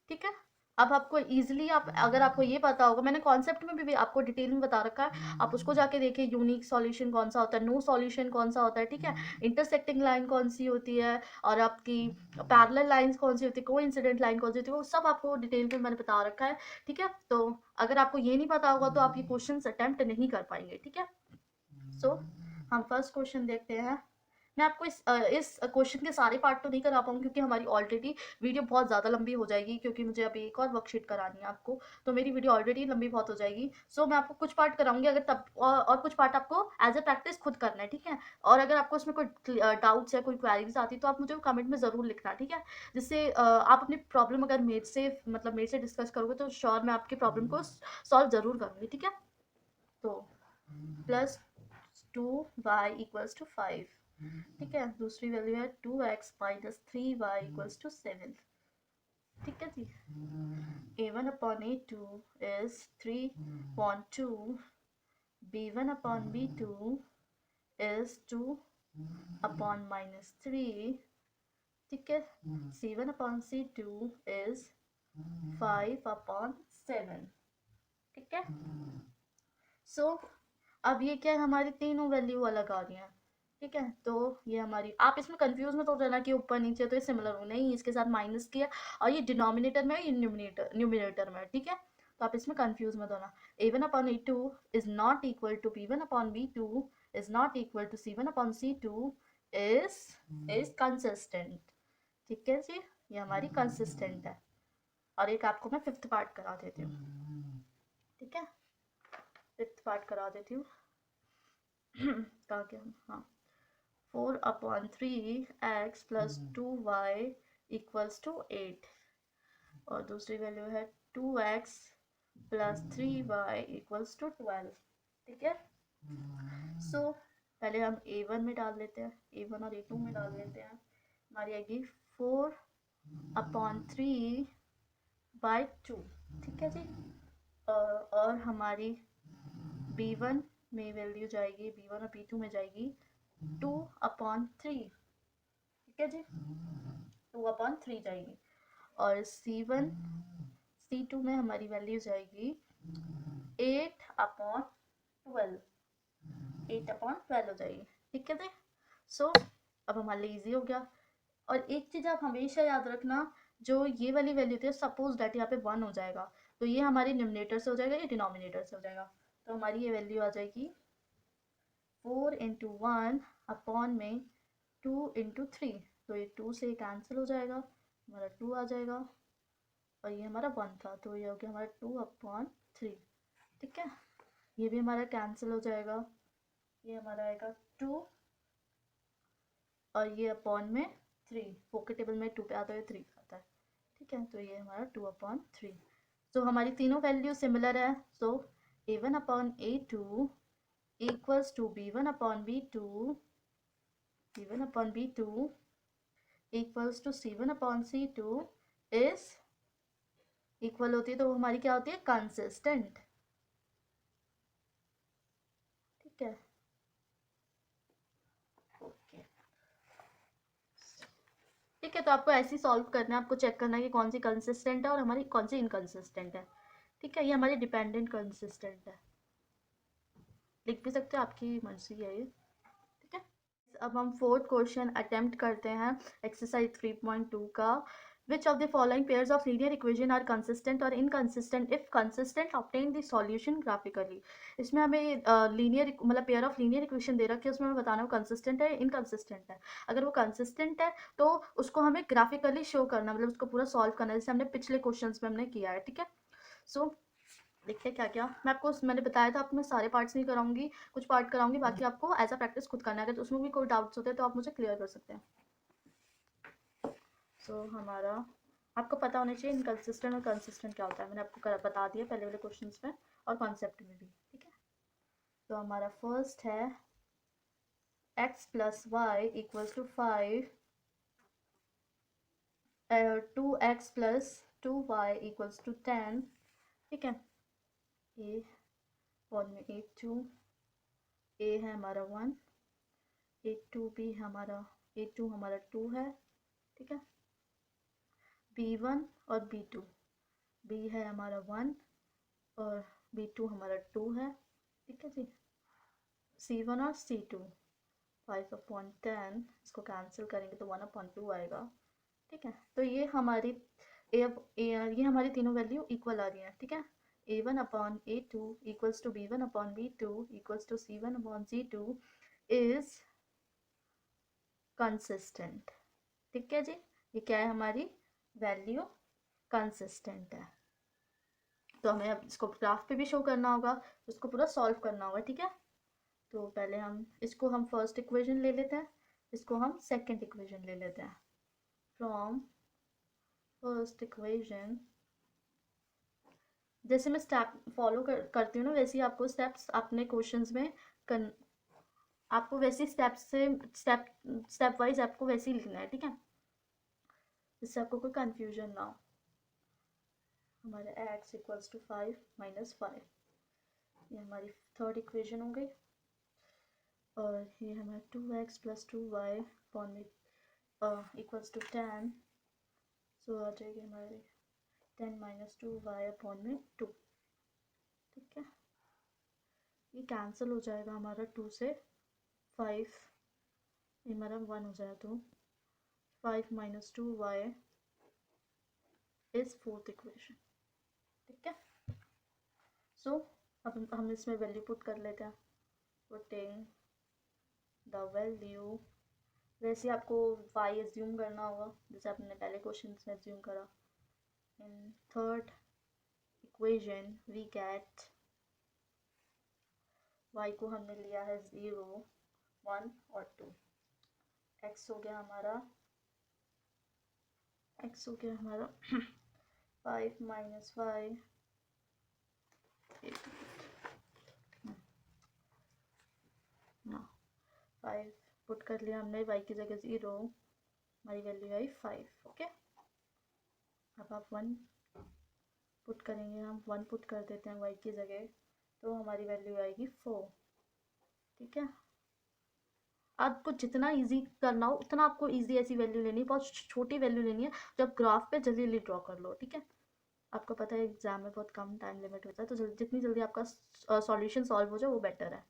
ठीक है। अब आपको इजीली, आप अगर आपको ये पता होगा, मैंने कॉन्सेप्ट में भी आपको डिटेल में बता रखा है, आप उसको जाके देखिए, यूनिक सॉल्यूशन कौन सा होता है, नो सॉल्यूशन कौन सा होता है, ठीक है, इंटरसेक्टिंग लाइन कौन सी होती है और आपकी पैरेलल लाइंस कौन सी होती है, कोइंसिडेंट लाइन कौन सी होती है, वो सब आपको डिटेल में मैंने बता रखा है, ठीक है। तो अगर आपको ये नहीं पता होगा तो आप ये क्वेश्चन अटेम्प्ट नहीं कर पाएंगे, ठीक है। सो हम फर्स्ट क्वेश्चन देखते हैं। मैं आपको इस क्वेश्चन के सारे पार्ट तो नहीं करा पाऊंगी क्योंकि हमारी ऑलरेडी वीडियो बहुत ज़्यादा लंबी हो जाएगी, क्योंकि मुझे अभी एक और वर्कशीट करानी है आपको, तो मेरी वीडियो ऑलरेडी लंबी बहुत हो जाएगी। सो मैं आपको कुछ पार्ट कराऊंगी, अगर तब और कुछ पार्ट आपको एज ए प्रैक्टिस खुद करना है, ठीक है। और अगर आपको इसमें कोई डाउट्स या कोई क्वेरीज आती तो आप मुझे कमेंट में ज़रूर लिखना, ठीक है, जिससे आप अपनी प्रॉब्लम अगर मेरे से डिस्कस करोगे तो श्योर मैं आपकी प्रॉब्लम को सॉल्व ज़रूर करूँगी, ठीक है। तो +2y = 5, ठीक है, दूसरी वैल्यू है 2x - 3y = 7, ठीक है जी। A1/A2 is 3/2, B1/B2 is 2/-3, ठीक है, C1/C2 is 5/7, ठीक है। सो अब ये क्या है, हमारी तीनों वैल्यू अलग आ रही हैं, ठीक है। तो ये हमारी, आप इसमें कंफ्यूज मत हो जाना कि ऊपर नीचे तो ये सिमिलर हो, नहीं, इसके साथ माइनस किया और ये डिनोमिनेटर में है, ये न्यूमिनेटर में है, ठीक है। तो आप इसमें कंफ्यूज मत होना। a1/a2 is not equal to b1/b2 is not equal to c1/c2 is consistent. ठीक है जी, ये हमारी कंसिस्टेंट है। और एक आपको मैं फिफ्थ पार्ट करा देती हूँ, ठीक है, फिफ्थ पार्ट करा देती हूँ। कहा क्या, हाँ, 4/3x + 2y = 8 और दूसरी वैल्यू है 2x + 3y = 12। ठीक है, सो पहले हम a1 में डाल लेते हैं, a1 और a2 में डाल लेते हैं। हमारी आएगी 4/3/2। ठीक है जी, और हमारी b1 में वैल्यू जाएगी, b1 और b2 में जाएगी 2/3। ठीक है जी, 2/3 जाएगी। और C1 C2 में हमारी वैल्यू जाएगी 8/12, 8/12 हो जाएगी। ठीक है जी, सो अब हमारे लिए ईजी हो गया। और एक चीज़ आप हमेशा याद रखना, जो ये वाली वैल्यू थी, सपोज डैट यहाँ पे 1 हो जाएगा तो ये हमारी न्यूमरेटर से हो जाएगा, ये डिनोमिनेटर से हो जाएगा। तो हमारी ये वैल्यू आ जाएगी 4 × 1 अपॉन में 2 × 3, तो ये 2 से कैंसिल हो जाएगा, हमारा 2 आ जाएगा। और ये हमारा 1 था तो ये हो गया हमारा 2/3। ठीक है, ये भी हमारा कैंसिल हो जाएगा, ये हमारा आएगा 2 और ये अपॉन में 3, फोर के टेबल में 2 पे आता है, 3 आता है। ठीक है, तो ये हमारा 2/3। तो हमारी तीनों वैल्यू सिमिलर है, सो a1/a2 = b1/b2, b1/b2 = c1/c2 is equal होती है, तो हमारी क्या होती है, कंसिस्टेंट। ठीक है, ओके, ठीक है, तो आपको ऐसे ही सॉल्व करना है, आपको चेक करना है कि कौन सी कंसिस्टेंट है और हमारी कौन सी इनकंसिस्टेंट है। ठीक है, ये हमारी डिपेंडेंट कंसिस्टेंट है, लिख भी सकते हो, आपकी मर्जी है ये। ठीक है, अब हम फोर्थ क्वेश्चन अटेम्प्ट करते हैं एक्सरसाइज 3.2 का। Which of the following pairs of linear equation are consistent और inconsistent, if consistent obtain the solution graphically. इसमें हमें लीनियर मतलब पेयर ऑफ लीनियर इक्वेशन दे रखी है, उसमें हमें बताना है कंसिस्टेंट है इनकंसिस्टेंट है। अगर वो कंसिस्टेंट है तो उसको हमें ग्राफिकली शो करना, मतलब उसको पूरा सॉल्व करना, जैसे हमने पिछले क्वेश्चन में हमने किया है। ठीक है, सो देखते हैं क्या क्या। मैं आपको मैंने बताया था, आपको मैं सारे पार्ट्स नहीं कराऊंगी, कुछ पार्ट कराऊंगी, बाकी आपको एज अ प्रैक्टिस खुद करना है। अगर उसमें भी कोई डाउट्स होते हैं तो आप मुझे क्लियर कर सकते हैं। सो हमारा आपको पता होना चाहिए इनकंसिस्टेंट और कंसिस्टेंट क्या होता है, मैंने आपको बता दिया पहले वाले क्वेश्चन में और कॉन्सेप्ट में भी। ठीक है, तो हमारा फर्स्ट है x + y = 5, 2x + 2y = 10। ठीक है, ए और में 8 2 a है हमारा 1, 8 2 b हमारा 8 2 हमारा 2 है। ठीक है, b1 और b2, b है हमारा 1 और b2 हमारा 2 है। ठीक है जी, c1 और c2 5/10, इसको कैंसिल करेंगे तो 1/2 आएगा। ठीक है, तो ये हमारी ये हमारी तीनों वैल्यू इक्वल आ रही है। ठीक है, a1/a2 = b1/b2 = c1/c2 is consistent. ठीक है जी, ये क्या है, हमारी वैल्यू कंसिस्टेंट है। तो हमें अब इसको ग्राफ पे भी शो करना होगा, उसको पूरा सॉल्व करना होगा। ठीक है, तो पहले हम फर्स्ट इक्वेशन ले लेते हैं, इसको हम सेकंड इक्वेशन ले लेते हैं। फ्रॉम फर्स्ट इक्वेशन, जैसे मैं स्टेप फॉलो करती हूँ ना, वैसे ही आपको स्टेप्स अपने क्वेश्चंस में आपको वैसे स्टेप वाइज आपको वैसे ही लिखना है। ठीक है, जिससे आपको कोई कंफ्यूजन ना हो। हमारे x = 5 - 5, ये हमारी थर्ड इक्वेशन हो गई। और ये हमारा 2x + 2y = 10, सो आ जाएगी हमारी 10 - 2y/2। ठीक है, ये कैंसिल हो जाएगा हमारा 2 से 5, ये हमारा 1 हो जाएगा, तो 5 - 2y इज फोर्थ इक्वेशन। ठीक है, सो अब हम इसमें वैल्यू पुट कर लेते हैं. पुटिंग द वैल्यू, वैसे आपको y एज्यूम करना होगा जैसे आपने पहले क्वेश्चन में एज्यूम करा. In third equation we get y को हमने लिया है 0, 1 और 2. x हो गया हमारा 5 minus 5 ना 5 पुट कर लिया हमने, y की जगह 0, हमारी वैल्यू आई 5. ओके, अब आप 1 पुट करेंगे, हम 1 पुट कर देते हैं y की जगह, तो हमारी वैल्यू आएगी 4. ठीक है, आपको जितना इजी करना हो उतना आपको इजी ऐसी वैल्यू लेनी है, बहुत छोटी वैल्यू लेनी है जब ग्राफ पे जल्दी जल्दी ड्रॉ कर लो. ठीक है, आपको पता है एग्जाम में बहुत कम टाइम लिमिट होता है, तो जितनी जल्दी आपका सॉल्यूशन सॉल्व हो जाए वो बेटर है.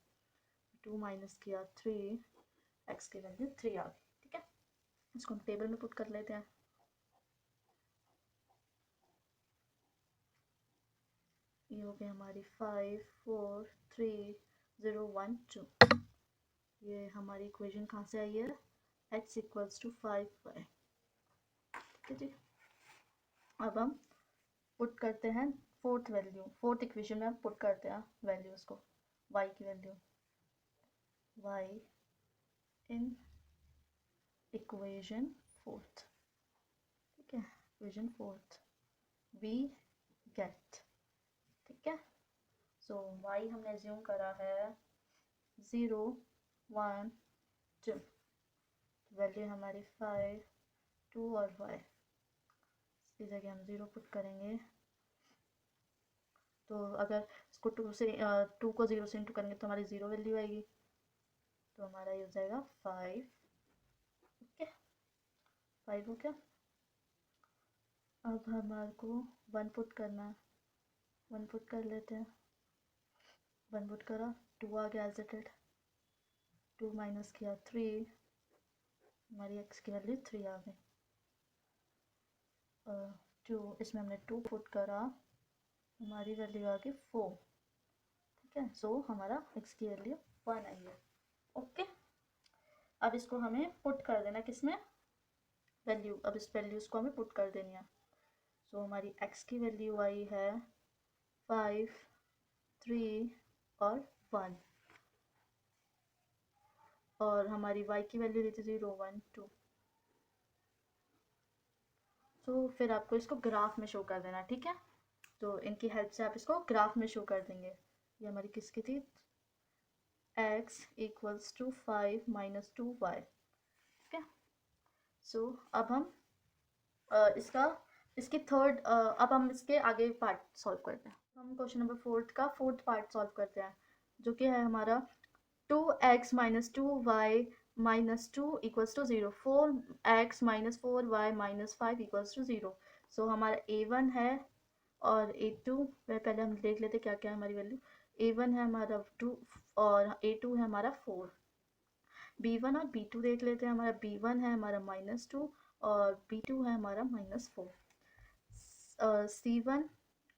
2 माइनस किया 3, एक्स की वैल्यू 3 आ गई. ठीक है, इसको हम टेबल में पुट कर लेते हैं. ये हो गई हमारी 5 4 3 0 1 2. ये हमारी इक्वेशन कहाँ से आई है, x इक्वल्स टू 5y. ठीक है जी, अब हम पुट करते हैं फोर्थ वैल्यू, फोर्थ इक्वेशन में हम पुट करते हैं वैल्यूज को, y की value, y in equation fourth. ठीक है, इक्वेशन फोर्थ वी गेट. ठीक है, सो y हमने एज्यूम करा है 0 1 2, वैल्यू हमारी 5 2 और y, इसकी जगह हम 0 पुट करेंगे. तो अगर इसको 2 को 0 से इंटू करेंगे तो हमारी 0 वैल्यू आएगी, तो हमारा ये हो जाएगा 5. ओके, 5 हो गया. अब हमारे को 1 पुट करना है, 1 पुट कर लेते हैं. 1 पुट करा, 2 आ गया एज इट इज. 2 माइनस किया 3, हमारी x की वैल्यू 3 आ गई. 2, इसमें हमने 2 पुट करा, हमारी वैल्यू आ गई 4. ठीक है, सो हमारा x की वैल्यू 1 आई है. ओके, अब इसको हमें पुट कर देना किसमें, वैल्यू, अब इस वैल्यूज़ को हमें पुट कर देनी है. सो हमारी x की वैल्यू आई है 5 3 और 1, और हमारी y की वैल्यू दी थी 0 1 2. तो फिर आपको इसको ग्राफ में शो कर देना. ठीक है, तो इनकी हेल्प से आप इसको ग्राफ में शो कर देंगे. ये हमारी किसकी थी, x equals to 5 minus 2y. ठीक है, सो अब हम इसकी थर्ड, अब हम इसके आगे पार्ट सॉल्व करते हैं. हम क्वेश्चन नंबर 4 का फोर्थ पार्ट सॉल्व करते हैं, जो कि है हमारा 2x minus 2y minus 2 equals to 0, 4x minus 4y minus 5 equals to 0. So हमारा a1 है और a2, पहले हम देख लेते क्या क्या है हमारी वैल्यू. a1 है हमारा 2 और a2 है हमारा 4. b1 और b2 देख लेते हैं, हमारा b1 है हमारा -2 और b2 है हमारा -4. c1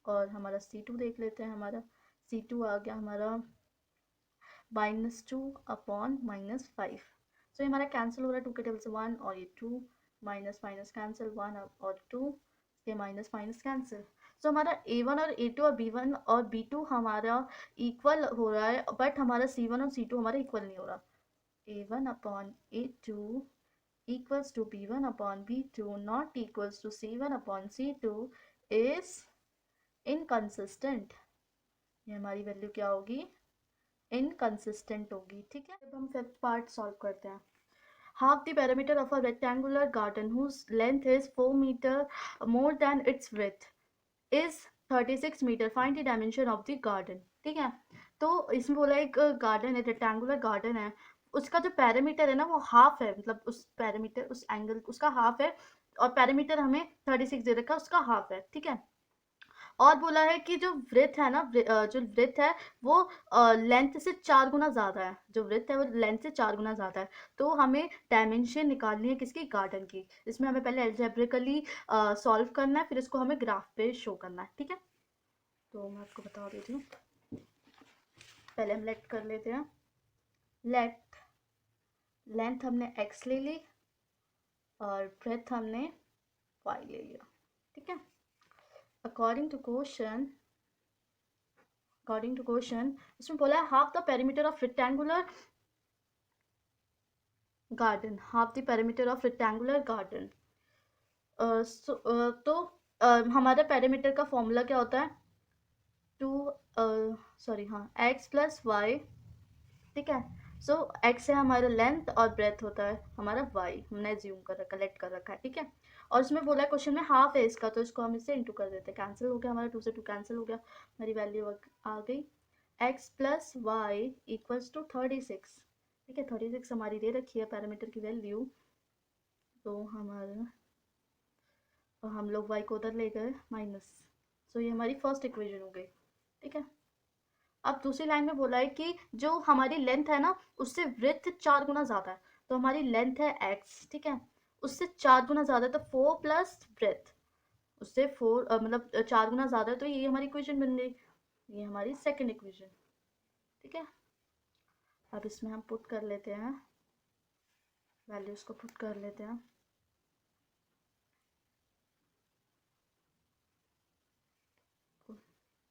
और हमारा c2 देख लेते हैं, हमारा c2 आ गया हमारा -2 अपॉन -5. सो ये हमारा कैंसिल हो रहा है, 2 के टेबल से 1 और ये 2, माइनस माइनस कैंसिल, 1 और 2, ये माइनस माइनस कैंसिल. सो हमारा a1 और a2 और b1 और b2 हमारा इक्वल हो रहा है, बट हमारा c1 और c2 हमारा इक्वल नहीं हो रहा. a1 upon a2 equals to b1 upon b2 not equals to c1 upon c2 is inconsistent. ये हमारी वैल्यू क्या होगी, इनकंसिस्टेंट होगी. ठीक है, अब हम फिफ्थ पार्ट सॉल्व करते हैं. half the perimeter of a rectangular garden whose length is 4 meter more than its width is 36 meter. Find the dimension of the garden. ठीक है, तो इसमें बोला एक गार्डन है, रेक्टेंगुलर गार्डन है, उसका जो पैरामीटर है ना वो हाफ है, मतलब उस पैरामीटर उस एंगल उसका हाफ है, और पैरामीटर हमें 36 दे रखा है, उसका हाफ है. ठीक है, और बोला है कि जो ब्रेथ है ना, जो ब्रेथ है वो लेंथ से 4 गुना ज़्यादा है, जो ब्रेथ है वो लेंथ से 4 गुना ज़्यादा है. तो हमें डायमेंशन निकालनी है किसकी, गार्डन की. इसमें हमें पहले एल्जेब्रिकली सॉल्व करना है, फिर इसको हमें ग्राफ पे शो करना है. ठीक है, तो मैं आपको बता देती हूँ। पहले हम लेट कर लेते हैं। लेट लेंथ हमने x ले ली और ब्रेथ हमने y ले लिया, ठीक है। अकॉर्डिंग टू क्वेश्चन इसमें बोला है half the perimeter of rectangular garden, half the perimeter of rectangular garden. तो हमारा पेरीमीटर का फॉर्मूला क्या होता है? एक्स प्लस वाई, ठीक है। सो एक्स है हमारा लेंथ और ब्रेथ होता है हमारा वाई, हमने एज्यूम कर रखा, कलेक्ट कर रखा है, ठीक है। और इसमें बोला है क्वेश्चन में हाफ है इसका, तो इसको हम इससे इंटू कर देते हैं। कैंसिल हो गया हमारा, 2 से 2 कैंसिल हो गया, हमारी वैल्यू आ गई x plus y equals to 36, ठीक है। 36 हमारी दे रखी है पैरामीटर की वैल्यू। तो हम लोग वाई को उधर ले गए माइनस, सो ये हमारी फर्स्ट इक्वेशन हो गई, ठीक है। अब दूसरी लाइन में बोला है कि जो हमारी लेंथ है ना उससे विड्थ 4 गुना ज़्यादा है, तो हमारी लेंथ है x, ठीक है, उससे 4 गुना ज़्यादा है, तो 4 प्लस ब्रेथ उससे 4 मतलब 4 गुना ज़्यादा है, तो ये हमारी इक्वेशन बन गई, ये हमारी सेकंड इक्वेशन, ठीक है। अब इसमें हम पुट कर लेते हैं, वैल्यूज़ को पुट कर लेते हैं।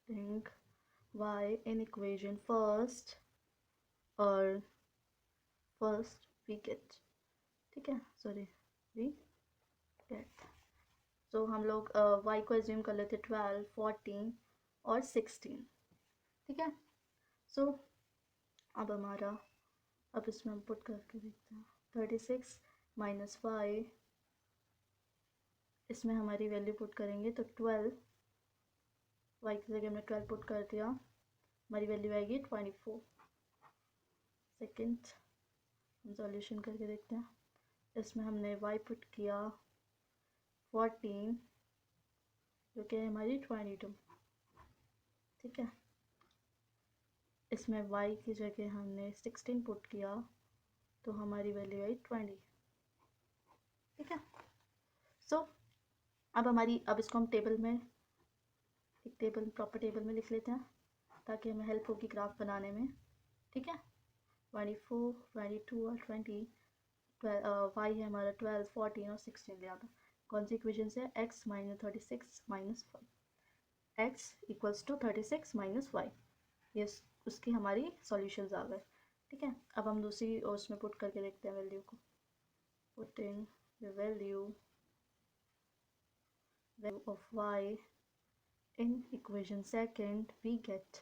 Putting y in equation first और फर्स्ट वी गेट, ठीक है, सॉरी वी गेट। तो हम लोग y को एज्यूम कर लेते 12, 14 और 16, ठीक है। सो अब हमारा, अब इसमें हम पुट करके देखते हैं 36 माइनस वाई, इसमें हमारी वैल्यू पुट करेंगे तो 12, वाई की जगह हमने 12 पुट कर दिया, हमारी वैल्यू आएगी 24। सेकेंड हम सॉल्यूशन करके देखते हैं, इसमें हमने y पुट किया 14 जो कि हमारी 22, ठीक है। इसमें y की जगह हमने 16 पुट किया तो हमारी वैल्यू आई 20, ठीक है। सो अब इसको हम टेबल में, एक प्रॉपर टेबल में लिख लेते हैं ताकि हमें हेल्प होगी ग्राफ बनाने में, ठीक है। 24, 22 और 20, y है हमारा 12, 14 और 16 दिया था। कौन सी इक्वेशन से? x minus 36 minus 5, x equals to 36 minus y, ये उसकी हमारी सॉल्यूशंस आ गए, ठीक है। अब हम दूसरी उसमें पुट करके देखते हैं वैल्यू को। Putting the value of y in equation second, we get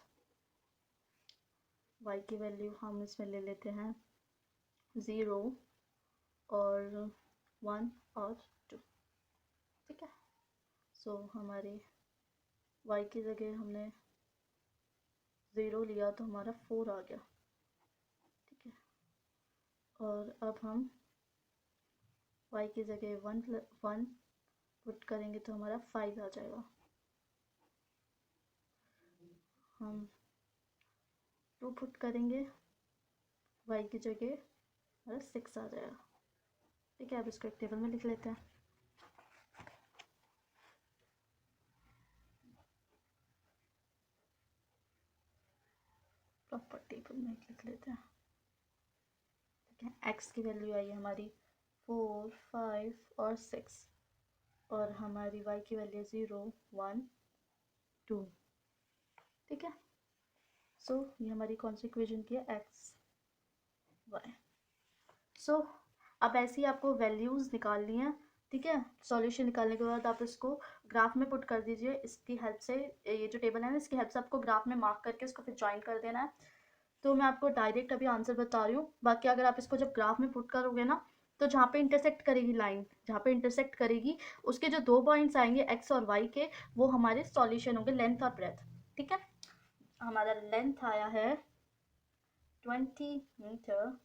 y की वैल्यू हम इसमें ले लेते हैं 0 और 1 और 2, ठीक है। सो हमारी y की जगह हमने 0 लिया तो हमारा 4 आ गया, ठीक है। और अब हम y की जगह 1 पुट करेंगे तो हमारा 5 आ जाएगा। हम 2 पुट करेंगे y की जगह हमारा 6 आ जाएगा, ठीक है। अब इसको एक टेबल में लिख लेते हैं। प्रॉपर टेबल में लिख लेते हैं, ठीक है। x की वैल्यू आई हमारी 4, 5 और 6 और हमारी y की वैल्यू 0, 1, 2, ठीक है। सो ये हमारी कौन सी इक्वेशन की है? x, y। सो अब ऐसे ही आपको वैल्यूज़ निकालनी है, ठीक है। सॉल्यूशन निकालने के बाद आप इसको ग्राफ में पुट कर दीजिए, इसकी हेल्प से, ये जो टेबल है ना इसकी हेल्प से आपको ग्राफ में मार्क करके उसको फिर ज्वाइन कर देना है। तो मैं आपको डायरेक्ट अभी आंसर बता रही हूँ, बाकी अगर आप इसको जब ग्राफ में पुट करोगे ना तो जहाँ पे इंटरसेक्ट करेगी लाइन, जहाँ पे इंटरसेक्ट करेगी उसके जो 2 पॉइंट्स आएंगे x और y के, वो हमारे सॉल्यूशन होंगे लेंथ और ब्रेथ, ठीक है। हमारा लेंथ आया है 20 मीटर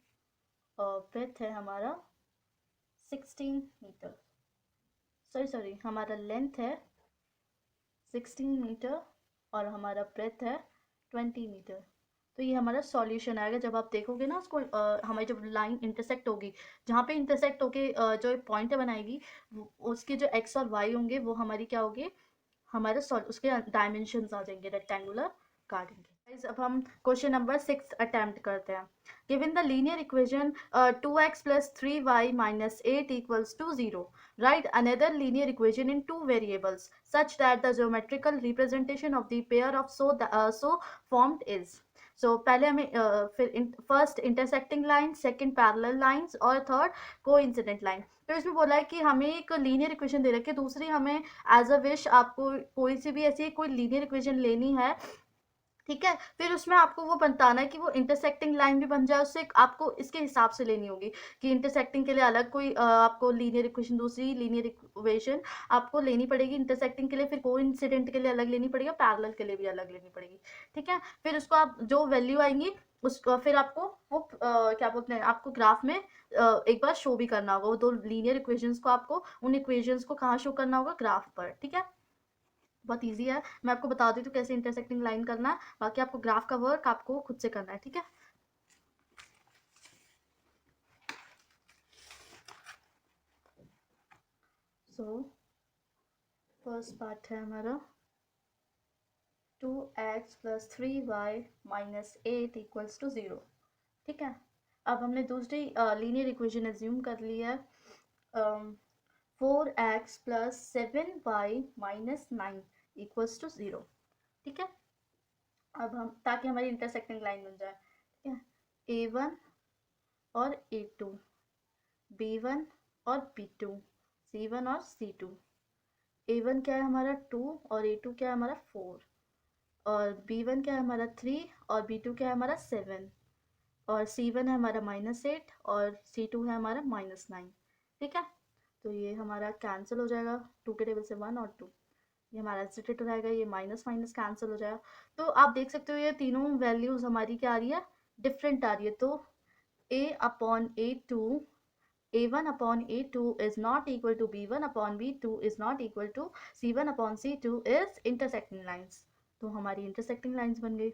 और ब्रेथ है हमारा 16 मीटर, सॉरी हमारा लेंथ है 16 मीटर और हमारा ब्रेथ है 20 मीटर। तो ये हमारा सॉल्यूशन आएगा जब आप देखोगे ना उसको, हमारी जब लाइन इंटरसेक्ट होगी, जहाँ पे इंटरसेक्ट होके जो पॉइंट बनाएगी उसके जो एक्स और वाई होंगे वो हमारी क्या होगी, हमारे उसके डायमेंशंस आ जाएंगे रेक्टेंगुलर गार्डन के। Guys, अब हम क्वेश्चन नंबर 6 अटेम्प्ट करते हैं। Given the linear equation 2x plus 3y minus 8 equals to 0, write another linear equation in two variables such that the geometrical representation of the pair of so formed is। सो पहले हमें फिर first intersecting line, second parallel lines और थर्ड कोइंसिडेंट लाइन। तो इसमें बोला है कि हमें एक लीनियर इक्वेशन दे रखी है, दूसरी हमें एज अ विश आपको कोई सी भी ऐसी कोई लीनियर इक्वेशन लेनी है, ठीक है। फिर उसमें आपको वो बताना है कि वो इंटरसेक्टिंग लाइन भी बन जाए, उससे आपको इसके हिसाब से लेनी होगी कि इंटरसेक्टिंग के लिए अलग कोई आपको लीनियर इक्वेशन, दूसरी लीनियर इक्वेशन आपको लेनी पड़ेगी इंटरसेक्टिंग के लिए, फिर कोइंसिडेंट के लिए अलग लेनी पड़ेगी, पैरेलल के लिए भी अलग लेनी पड़ेगी, ठीक है। फिर उसको आप जो वैल्यू आएंगी उसको फिर आपको वो क्या बोलते हैं, आपको ग्राफ में एक बार शो भी करना होगा वो दो लीनियर इक्वेशंस को, आपको उन इक्वेशंस को कहाँ शो करना होगा, ग्राफ पर, ठीक है। बहुत इजी है, मैं आपको बता देती हूँ कैसे इंटरसेक्टिंग लाइन करना है, बाकी आपको ग्राफ का वर्क आपको खुद से करना है, ठीक है। सो फर्स्ट पार्ट है हमारा 2x plus 3y minus 8 equals to 0, ठीक है। अब हमने दूसरी लीनियर इक्वेशन एज्यूम कर ली है 4x plus 7y minus 9 equals to 0, ठीक है। अब हम ताकि हमारी इंटरसेक्टिंग लाइन बन जाए, ठीक है। A1 और A2, B1 और B2, C1 और C2। A1 क्या है हमारा 2 और A2 क्या है हमारा 4, और B1 क्या है हमारा 3 और B2 क्या है हमारा 7, और C1 है हमारा -8 और C2 है हमारा -9, ठीक है। तो ये हमारा कैंसिल हो जाएगा, 2 के टेबल से 1 और 2, ये हमारा एसिटेट हो जाएगा, ये माइनस माइनस कैंसिल हो जाएगा। तो आप देख सकते हो ये तीनों वैल्यूज हमारी क्या आ रही है, डिफरेंट आ रही है। तो A/A2, A1 upon A2 is not equal to B1 upon B2 is not equal to C1 upon C2 is intersecting lines। तो हमारी intersecting lines बन गई,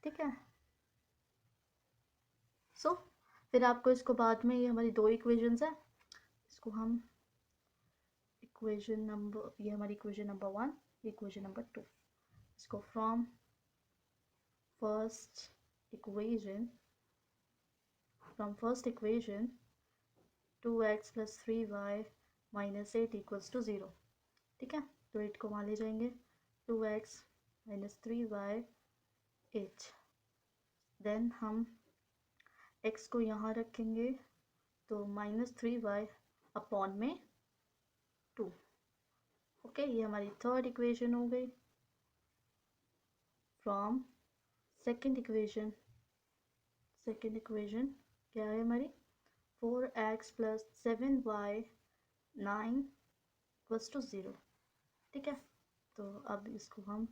ठीक है। सो फिर आपको इसको बाद में, ये हमारी दो इक्वेशंस है, इसको हम इक्वेशन नंबर, ये हमारी इक्वेशन नंबर 1, इक्वेशन नंबर 2, इसको from first equation, from first equation 2x plus 3y minus 8 equals to 0, ठीक है। तो 8 को वहाँ ले जाएंगे, 2x minus 3y 8, देन हम x को यहाँ रखेंगे तो -3y अपॉन में 2, ओके। ये हमारी थर्ड इक्वेशन हो गई। फ्रॉम सेकेंड इक्वेशन क्या है हमारी 4x plus 7y 9 equals to 0, ठीक है। तो अब इसको हम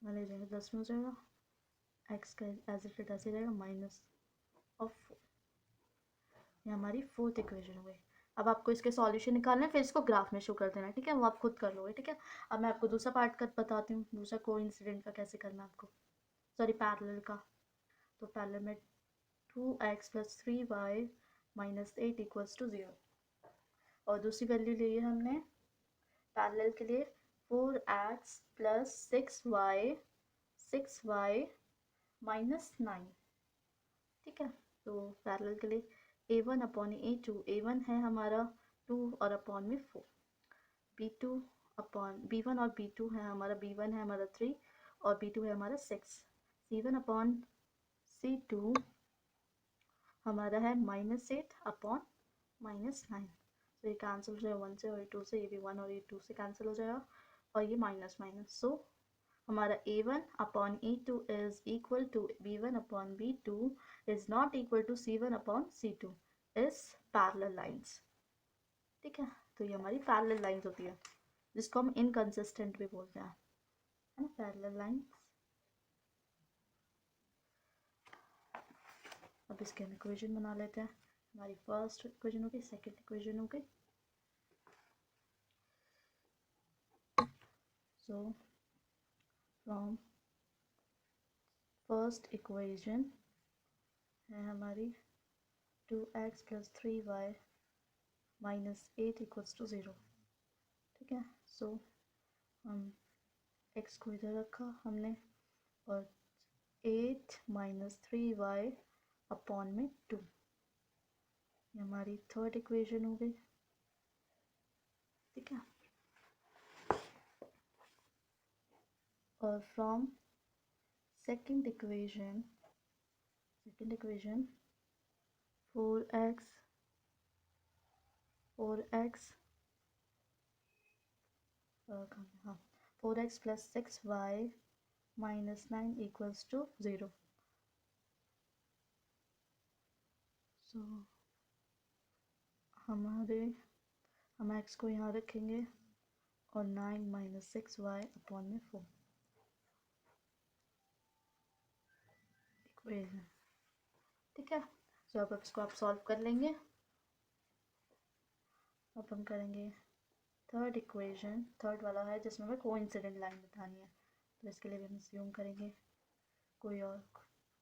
ले जाएंगे, 10 में हो जाएगा, x का एज इट इज ऐसे रहेगा माइनस ऑफ 4, ये हमारी फोर्थ इक्वेशन हो गई। अब आपको इसके सॉल्यूशन निकालना है, फिर इसको ग्राफ में शो कर देना है, ठीक है, वो आप खुद कर लोगे, ठीक है। अब मैं आपको दूसरा पार्ट कर बताती हूँ, दूसरा कोइंसिडेंट का कैसे करना है आपको, सॉरी पैरेलल का। तो पैरेलल में 2x plus 3y minus 8 equals to 0, और दूसरी वैल्यू ली है हमने पैरेलल के लिए 4x plus 6y minus 9, ठीक है। तो पैरेलल के लिए A1 अपॉन A2, A1 है हमारा 2 और अपॉन में 4, B2 अपॉन B1 और B2 है हमारा, B1 है हमारा 3 और B2 है हमारा 6, C1 अपॉन C2 हमारा है -8 अपॉन -9। तो ये कैंसिल हो जाएगा 1 से और 2 से, ये भी 1 और ये 2 से कैंसिल हो जाएगा, और ये माइनस माइनस। सो हमारा A1 upon A2 is equal to B1 upon B2 is not equal to C1 upon C2 is parallel lines, ठीक है। तो ये हमारी पैरेलल लाइंस होती है, जिसको हम इनकंसिस्टेंट भी बोलते हैं, है ना, पैरेलल लाइंस। अब इसके हम इक्वेशन बना लेते हैं। हमारी फर्स्ट इक्वेशन हो गई, सेकेंड इक्वेशन हो गई। सो फ्रॉम फर्स्ट इक्वेशन है हमारी 2x plus 3y -8 equals to 0। ठीक है, सो हम x को इधर रखा हमने और 8 - 3y अपॉन में 2, ये हमारी थर्ड इक्वेशन हो गई। ठीक है, और from second equation 4x 4x plus 6y minus 9 equals to 0। सो हम x को यहाँ रखेंगे और 9 - 6y अपॉन में 4 इक्वेशन। ठीक है, सो अब इसको आप सॉल्व कर लेंगे। अब हम करेंगे थर्ड इक्वेशन, थर्ड वाला है जिसमें हमें कोइंसिडेंट लाइन बतानी है, तो इसके लिए भी हम अज्यूम करेंगे कोई और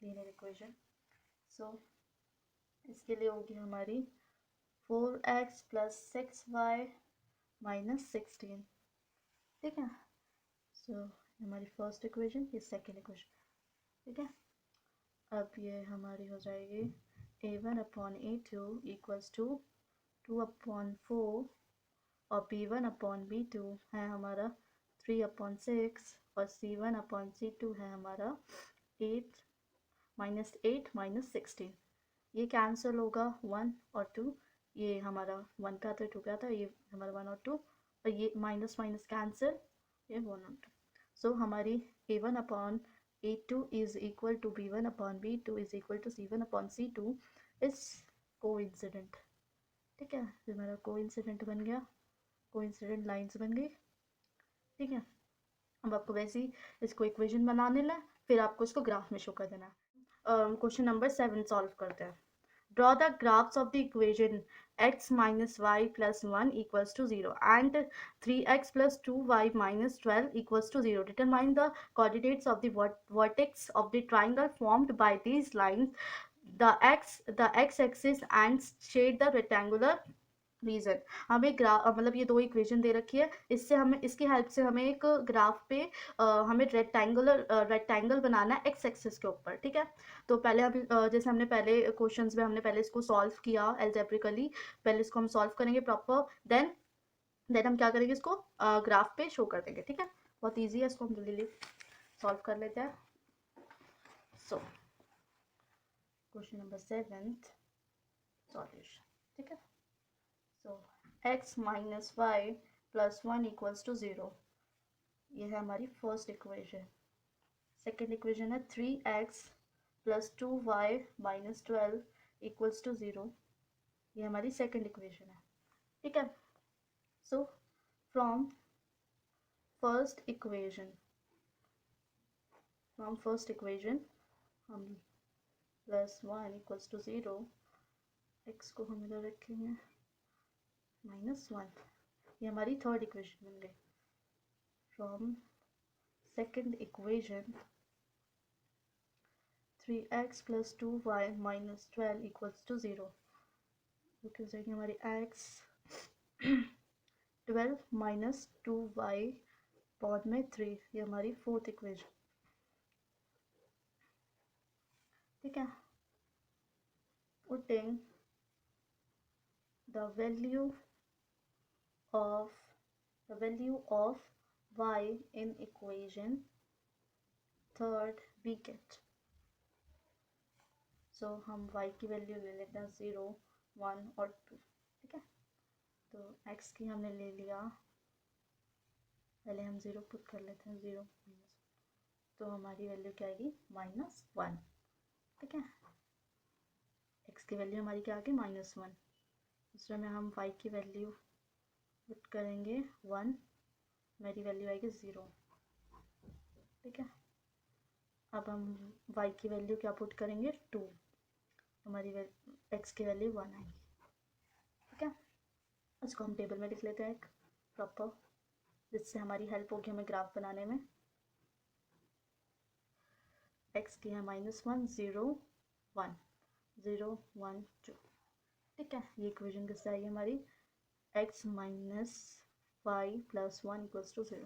लीनियर इक्वेशन। सो इसके लिए होगी हमारी 4x plus 6y minus 16। ठीक है, सो हमारी फर्स्ट इक्वेशन, ये सेकेंड इक्वेशन। ठीक है, अब ये हमारी हो जाएगी a1 upon a2 equals to 2/4 और b1 अपॉन b2 है हमारा 3/6 और c1 अपॉन c2 है हमारा 8 - 16। ये कैंसिल होगा 1 और 2, ये हमारा 1 पे आता है 2 पे आता है, ये हमारा 1 और 2, और ये माइनस माइनस कैंसिल, ये 1 और 2। सो हमारी a1 upon a2 is equal to b1 upon b2 is equal to c1 upon c2 is coincident. ठीक है, ये हमारा कोइंसिडेंट बन गया, कोइंसिडेंट लाइंस बन गई। ठीक है, अब आपको वैसे ही इसको इक्वेशन बनाने ला, फिर आपको इसको ग्राफ में शो कर देना है। क्वेश्चन नंबर 7 सॉल्व करते हैं। Draw the graphs of the equation x minus y plus 1 equals to 0 and 3x plus 2y minus 12 equals to 0. Determine the coordinates of the vertex of the triangle formed by these lines, the x-axis, and shade the rectangular region. हमें मतलब ये दो इक्वेशन दे रखी है, इससे हमें इसकी हेल्प से हमें एक ग्राफ पे हमें रेक्टेंगल बनाना है एक्स एक्सिस के ऊपर। ठीक है, तो पहले हम जैसे हमने पहले क्वेश्चंस में हमने पहले इसको सॉल्व किया एल्जेब्रिकली, पहले इसको हम सॉल्व करेंगे प्रॉपर, देन हम क्या करेंगे, इसको ग्राफ पे शो कर देंगे। ठीक है, बहुत ईजी है, इसको हम जल्दी सॉल्व कर लेते हैं। So question number 7 solution. ठीक है, so x minus Y plus 1 equals to 0, ये है हमारी फर्स्ट इक्वेशन। सेकेंड इक्वेशन है 3x plus 2y minus 12 equals to 0, ये हमारी सेकेंड इक्वेशन है। ठीक है, सो फ्रॉम फर्स्ट इक्वेशन हम प्लस 1 इक्वल्स टू 0, x को हम इधर रखेंगे -1, ये हमारी थर्ड इक्वेशन बन गई। From second equation 3x plus 2y minus 12 equals to 0, जो कि हो जाएगी हमारी x 12 minus 2y पॉड में 3, ये हमारी फोर्थ इक्वेशन। ठीक है, putting the value of y in equation third we get, सो हम y की वैल्यू ले लेते हैं 0 1 और 2। ठीक है, तो x की हमने ले लिया, पहले हम 0 पुट कर लेते हैं, 0 तो हमारी वैल्यू क्या आएगी -1। ठीक है, x की वैल्यू हमारी क्या आ गई -1, दूसरे में हम y की वैल्यू पुट करेंगे 1, मेरी वैल्यू आएगी 0। ठीक है, अब हम y की वैल्यू क्या पुट करेंगे 2, हमारी x की वैल्यू 1 आएगी। ठीक है, इसको हम टेबल में लिख लेते हैं एक प्रॉपर, जिससे हमारी हेल्प होगी हमें ग्राफ बनाने में। x की है -1 0 1 0 1 2। ठीक है, ये इक्वेशन किससे आई हमारी x minus Y plus 1 equals to 0।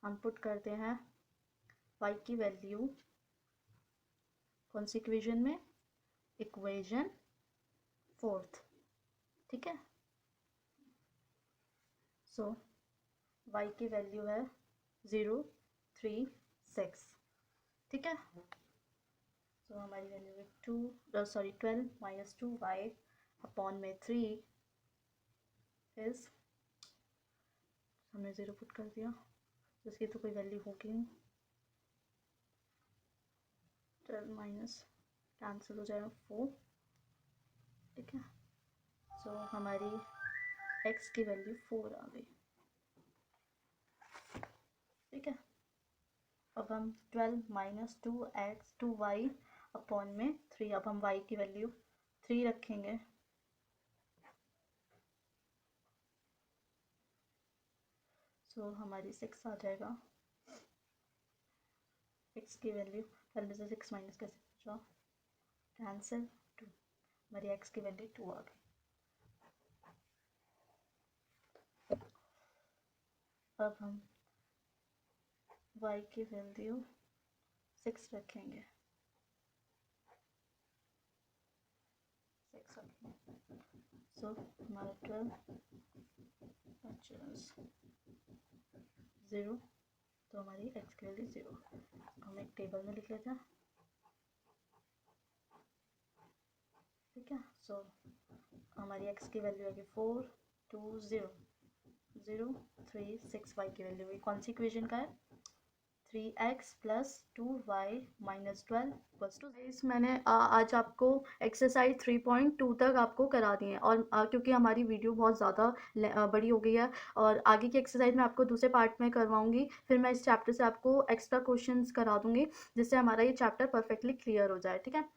हम पुट करते हैं y की वैल्यू कौन सी इक्वेशन में, इक्वेशन फोर्थ, ठीक है। सो y की वैल्यू है 036, ठीक है। सो हमारी वैल्यू है 12 माइनस 2y अपॉन में 3 इज, हमने 0 पुट कर दिया, जिसकी तो कोई वैल्यू होगी नहीं। 12 माइनस कैंसिल हो जाएगा 4, ठीक है। सो हमारी x की वैल्यू 4 आ गई, ठीक है। अब हम 12 माइनस 2y अपॉन में 3, अब हम y की वैल्यू 3 रखेंगे, सो हमारी 6 आ जाएगा। x की वैल्यू पहले से 6 माइनस कैसे पूछा, कैंसिल 2, हमारी x की वैल्यू 2 आ गई। अब हम y की वैल्यू 6 रखेंगे, 6 रखेंगे, सो हमारा 12 0, तो हमारी x की वैल्यू 0। हम एक टेबल में लिख लेते हैं, ठीक है। सो हमारी x की वैल्यू है 4 2 0 0 3 6, y की वैल्यू कौन सी इक्वेशन का है, 3x plus 2y minus 12 equals to. मैंने आज आपको एक्सरसाइज 3.2 तक आपको करा दी है, और क्योंकि हमारी वीडियो बहुत ज़्यादा बड़ी हो गई है, और आगे की एक्सरसाइज मैं आपको दूसरे पार्ट में करवाऊंगी, फिर मैं इस चैप्टर से आपको एक्स्ट्रा क्वेश्चंस करा दूंगी, जिससे हमारा ये चैप्टर परफेक्टली क्लियर हो जाए, ठीक है।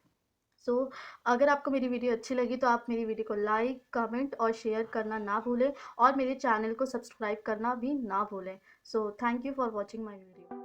सो अगर आपको मेरी वीडियो अच्छी लगी तो आप मेरी वीडियो को लाइक कमेंट और शेयर करना ना भूलें, और मेरे चैनल को सब्सक्राइब करना भी ना भूलें। So thank you for watching my video.